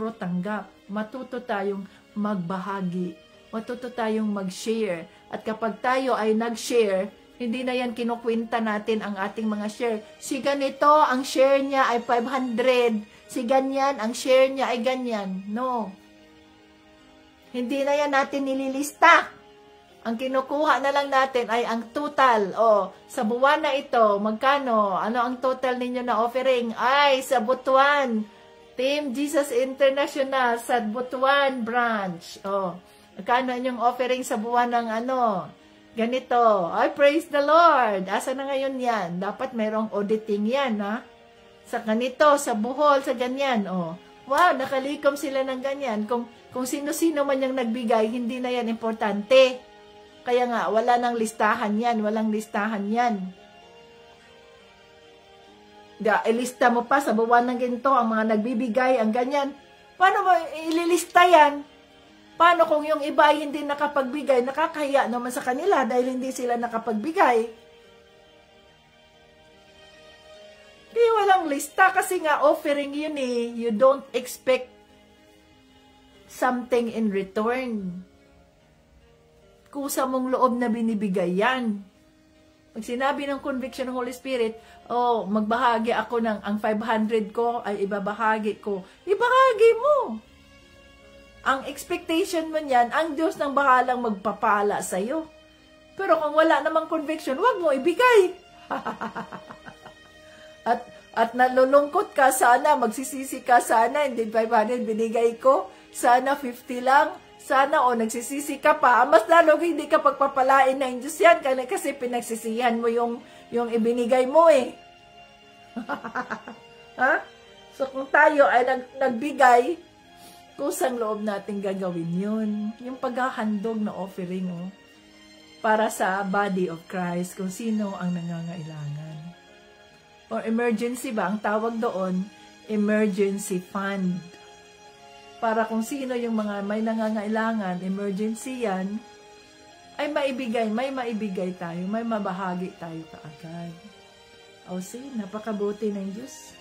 Matuto tayong magbahagi. Matuto tayong mag-share. At kapag tayo ay nag-share, hindi na yan kinukwenta natin ang ating mga share. Si ganito, ang share niya ay 500. Si ganyan, ang share niya ay ganyan. No. Hindi na yan natin nililista. Ang kinukuha na lang natin ay ang total. Sa buwan na ito, magkano? Ano ang total ninyo na offering? Ay, sa Butuan. Team Jesus International sa Butuan branch. Magkano inyong offering sa buwan ng ganito. Ay, praise the Lord. Asa na ngayon yan? Dapat mayroong auditing yan, ha? Sa ganito, sa Bohol, sa ganyan, Wow, nakalikom sila ng ganyan. Kung sino-sino man yung nagbigay, hindi na yan importante. Kaya nga, wala nang listahan yan. Walang listahan yan. Ilista mo pa sa buwan ng ganito, ang mga nagbibigay, ang ganyan. Paano mo ililista yan? Paano kung yung iba ay hindi nakapagbigay? Nakakahiya naman sa kanila dahil hindi sila nakapagbigay. Kaya walang lista kasi nga offering yun eh. You don't expect something in return. Kusa mong loob na binibigay yan. Pag sinabi ng conviction ng Holy Spirit, magbahagi ako ang 500 ko ay ibabahagi ko. Ibahagi mo. Ang expectation mo niyan, ang Diyos nang bahalang magpapala sa'yo. Pero kung wala namang conviction, wag mo ibigay. at nalulungkot ka, sana, magsisisi ka, sana, hindi 500 binigay ko, sana 50 lang, sana, nagsisisi ka pa, mas lalo hindi ka pagpapalain ng Diyos yan, kasi pinagsisihan mo yung ibinigay mo eh. Ha? So, kung tayo ay nagbigay, kusang loob natin gagawin yun. Yung paghahandog na offering, para sa body of Christ, kung sino ang nangangailangan. Or emergency ba? Ang tawag doon, emergency fund. Para kung sino yung mga may nangangailangan, emergency yan, ay may maibigay tayo, may mabahagi tayo kaagad. Napakabuti ng Diyos.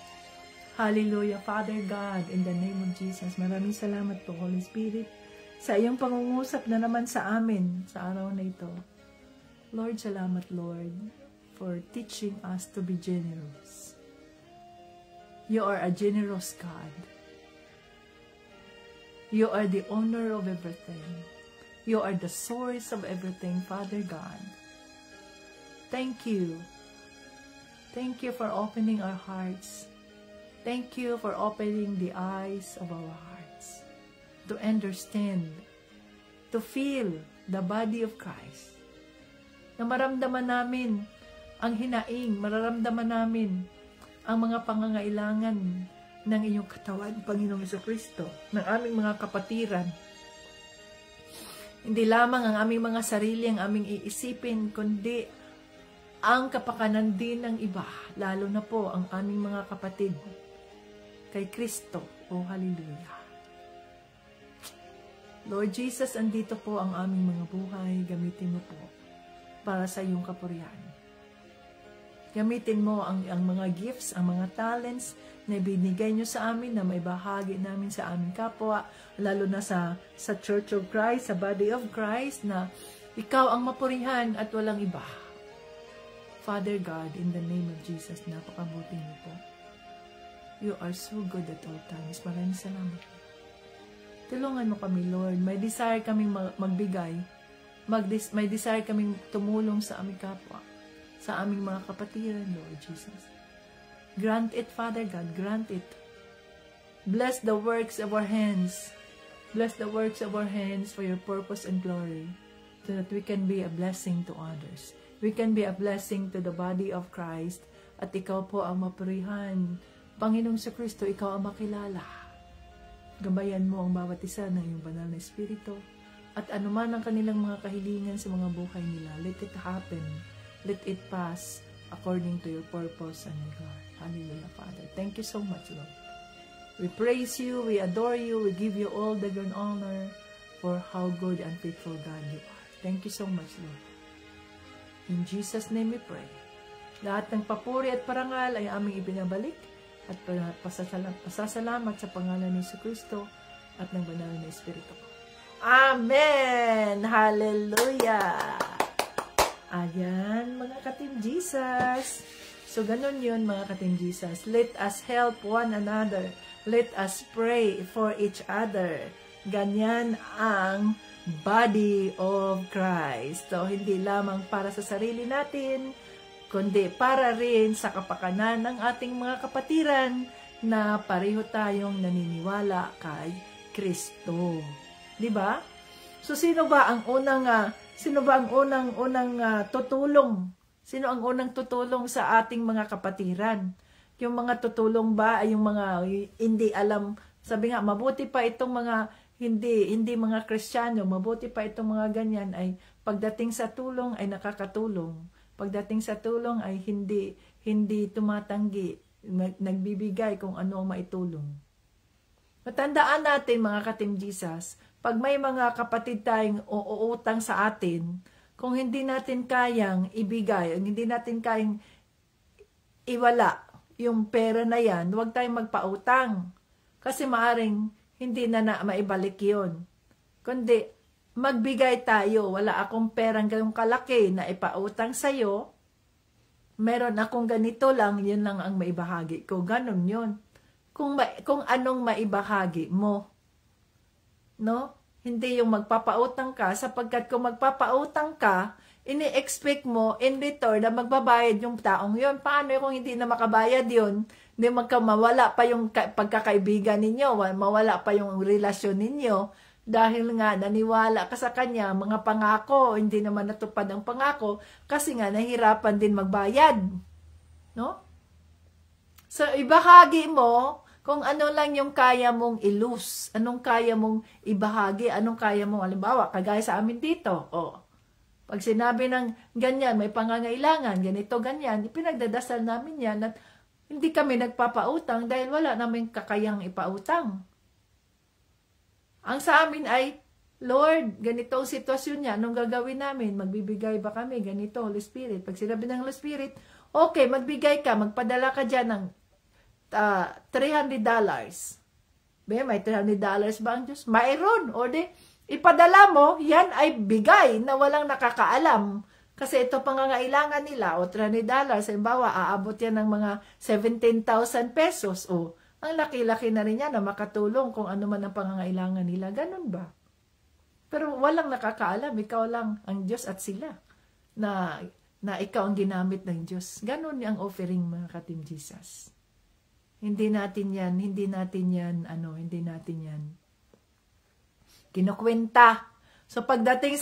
Hallelujah, Father God, in the name of Jesus. Maraming salamat po, Holy Spirit, sa iyong pangungusap na naman sa amin sa araw na ito. Lord, salamat, Lord, for teaching us to be generous. You are a generous God. You are the owner of everything. You are the source of everything, Father God. Thank you. Thank you for opening our hearts. Thank you for opening the eyes of our hearts to understand, to feel the body of Christ. Na maramdaman namin ang hinaing, mararamdaman namin ang mga pangangailangan ng iyong katawan, Panginoong Jesucristo, ng aming mga kapatiran. Hindi lamang ang aming mga sarili ang aming iisipin, kundi ang kapakanan din ng iba, lalo na po ang aming mga kapatid kay Kristo. Hallelujah. Lord Jesus, andito po ang aming mga buhay. Gamitin mo po para sa iyong kapurihan. Gamitin mo ang mga gifts, ang mga talents na ibinigay nyo sa amin, na may bahagi namin sa aming kapwa, lalo na sa Church of Christ, sa Body of Christ, na ikaw ang mapurihan at walang iba. Father God, in the name of Jesus, napakabuti mo po. You are so good at all times. Maraming salamat. Tulungan mo kami, Lord. May desire kaming magbigay. May desire kaming tumulong sa aming kapwa, sa aming mga kapatiran, Lord Jesus. Grant it, Father God. Grant it. Bless the works of our hands. Bless the works of our hands for your purpose and glory, so that we can be a blessing to others. We can be a blessing to the body of Christ. At ikaw po ang mapurihan. Panginoong Jesucristo, ikaw ang makilala. Gabayan mo ang bawat isa ng iyong banal na Espiritu. At anuman ang kanilang mga kahilingan sa mga buhay nila, let it happen. Let it pass. according to your purpose and regard. Hallelujah, Father. Thank you so much, Lord. We praise you, we adore you, we give you all the good honor for how good and faithful God you are. Thank you so much, Lord. In Jesus' name we pray. Lahat ng papuri at parangal ay aming ibinabalik at pasasalamat sa pangalan ni Jesucristo at ng banal na Espiritu. Amen! Hallelujah! Ayan, mga ka-Team Jesus. So, ganun yun, mga ka-Team Jesus. Let us help one another. Let us pray for each other. Ganyan ang body of Christ. So, hindi lamang para sa sarili natin, kundi para rin sa kapakanan ng ating mga kapatiran na pareho tayong naniniwala kay Kristo. 'Di ba? So sino ba ang unang tutulong? Sino ang unang tutulong sa ating mga kapatiran? Yung mga tutulong ba ay yung mga hindi alam, sabi nga mabuti pa itong mga hindi mga Kristiyano, mabuti pa itong mga ganyan ay pagdating sa tulong ay nakakatulong. Pagdating sa tulong ay hindi tumatanggi, nagbibigay kung ano ang maitulong. Matandaan natin, mga ka-Team Jesus, pag may mga kapatid tayong uutang sa atin, kung hindi natin kayang ibigay, hindi natin kayang iwala yung pera na yan, huwag tayong magpautang. Kasi maaring hindi na maibalik yun. Kundi, magbigay tayo. Wala akong perang ganung kalaki na ipautang sa'yo. Meron akong ganito lang, yun lang ang maibahagi ko. Ganon yun. Kung anong maibahagi mo. No? Hindi yung magpapautang ka, sapagkat kung magpapautang ka, ini-expect mo in return na magbabayad yung taong yun. Paano kung hindi na makabayad yun? Hindi mawala pa yung pagkakaibigan ninyo, mawala pa yung relasyon ninyo. Dahil nga naniwala ka sa kanya, mga pangako, hindi naman natupad ang pangako, kasi nga nahirapan din magbayad. No? So, ibahagi mo kung ano lang yung kaya mong ilus, anong kaya mong ibahagi, anong kaya mong, halimbawa, kagaya sa amin dito, pag sinabi ng ganyan, may pangangailangan, ganito, ganyan, ipinagdadasal namin yan at hindi kami nagpapautang dahil wala namin kakayang ipautang. Ang sa amin ay, Lord, ganito ang sitwasyon niya, anong gagawin namin? Magbibigay ba kami? Ganito, Holy Spirit. Pag sinabi ng Holy Spirit, okay, magbigay ka, magpadala ka dyan ng $300. May $300 ba ang Diyos? Mayroon. O di, ipadala mo, yan ay bigay na walang nakakaalam. Kasi ito pangangailangan nila, o $300, halimbawa, aabot yan ng mga 17,000 pesos. O, ang laki-laki na rin yan na makatulong kung ano man ang pangangailangan nila. Ganun ba? Pero walang nakakaalam. Ikaw lang ang Diyos at sila na ikaw ang ginamit ng Diyos. Ganun ang offering, mga ka-Team Jesus. Hindi natin yan kinukwenta. So pagdating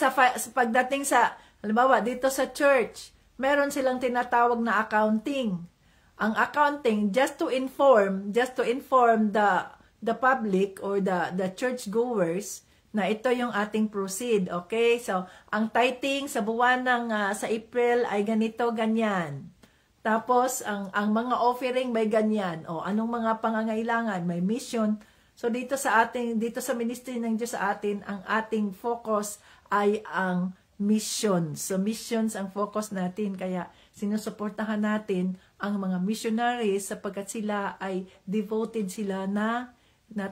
sa halimbawa dito sa church, meron silang tinatawag na accounting. Ang accounting just to inform the public or the church goers na ito yung ating proceed, okay? So ang tithing sa buwan ng sa April ay ganito, ganyan. Tapos, ang mga offering may ganyan. O, anong mga pangangailangan? May mission. So, dito sa ministry ng Diyos sa atin, ang ating focus ay ang missions. So, missions ang focus natin. Kaya, sinusuportahan natin ang mga missionaries sapagkat sila ay devoted sila na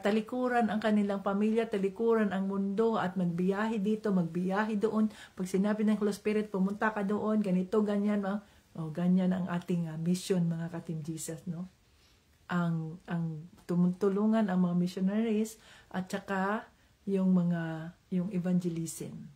talikuran ang kanilang pamilya, talikuran ang mundo at magbiyahe dito, magbiyahe doon. Pag sinabi ng Holy Spirit, pumunta ka doon, ganito, ganyan, ganyan ang ating mission, mga ka-Team Jesus, no? Ang tumutulungan ang mga missionaries at saka yung evangelism.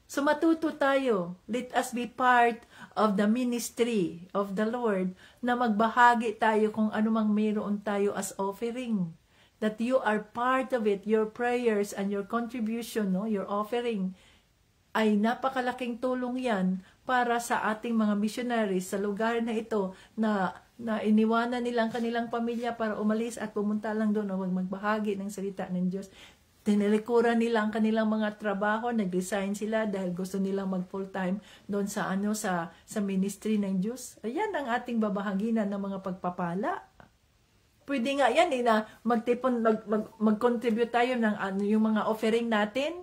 So matuto tayo. Let us be part of the ministry of the Lord na magbahagi tayo kung ano mang mayroon tayo as offering. That you are part of it, your prayers and your contribution, no, your offering ay napakalaking tulong yan para sa ating mga missionaries sa lugar na ito na iniwanan nilang kanilang pamilya para umalis at pumunta lang doon o magbahagi ng salita ng Diyos. tinilikuran nila ang kanilang mga trabaho, nag-resign sila dahil gusto nilang mag full-time doon sa sa ministry ng Diyos. Ayan ang ating babahaginan ng mga pagpapala. Pwede nga yan na magtipon, mag-contribute tayo ng yung mga offering natin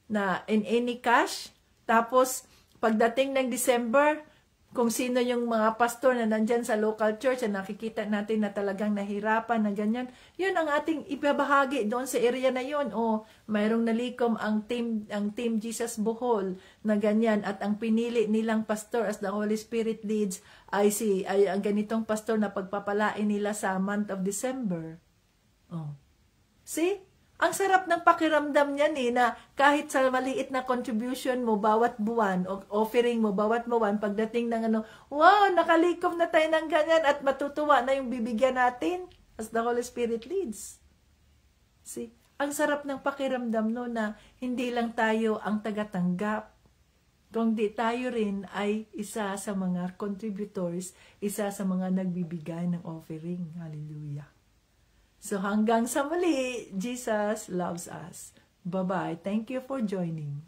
na in any cash. Tapos pagdating ng December, kung sino yung mga pastor na nandyan sa local church na nakikita natin na talagang nahirapan na ganyan, yun ang ating ibabahagi doon sa area na yun. O mayroong nalikom ang team Jesus Bohol na ganyan, at ang pinili nilang pastor as the Holy Spirit leads ay ang ganitong pastor na pagpapalain nila sa month of December. Oh. See? Ang sarap ng pakiramdam niyan na kahit sa maliit na contribution mo bawat buwan o offering mo bawat buwan, pagdating ng wow, nakalikom na tayo ng ganyan at matutuwa na yung bibigyan natin as the Holy Spirit leads. See? Ang sarap ng pakiramdam na hindi lang tayo ang tagatanggap, kundi tayo rin ay isa sa mga contributors, isa sa mga nagbibigay ng offering. Hallelujah. So hanggang sa muli, Jesus loves us. Bye-bye. Thank you for joining.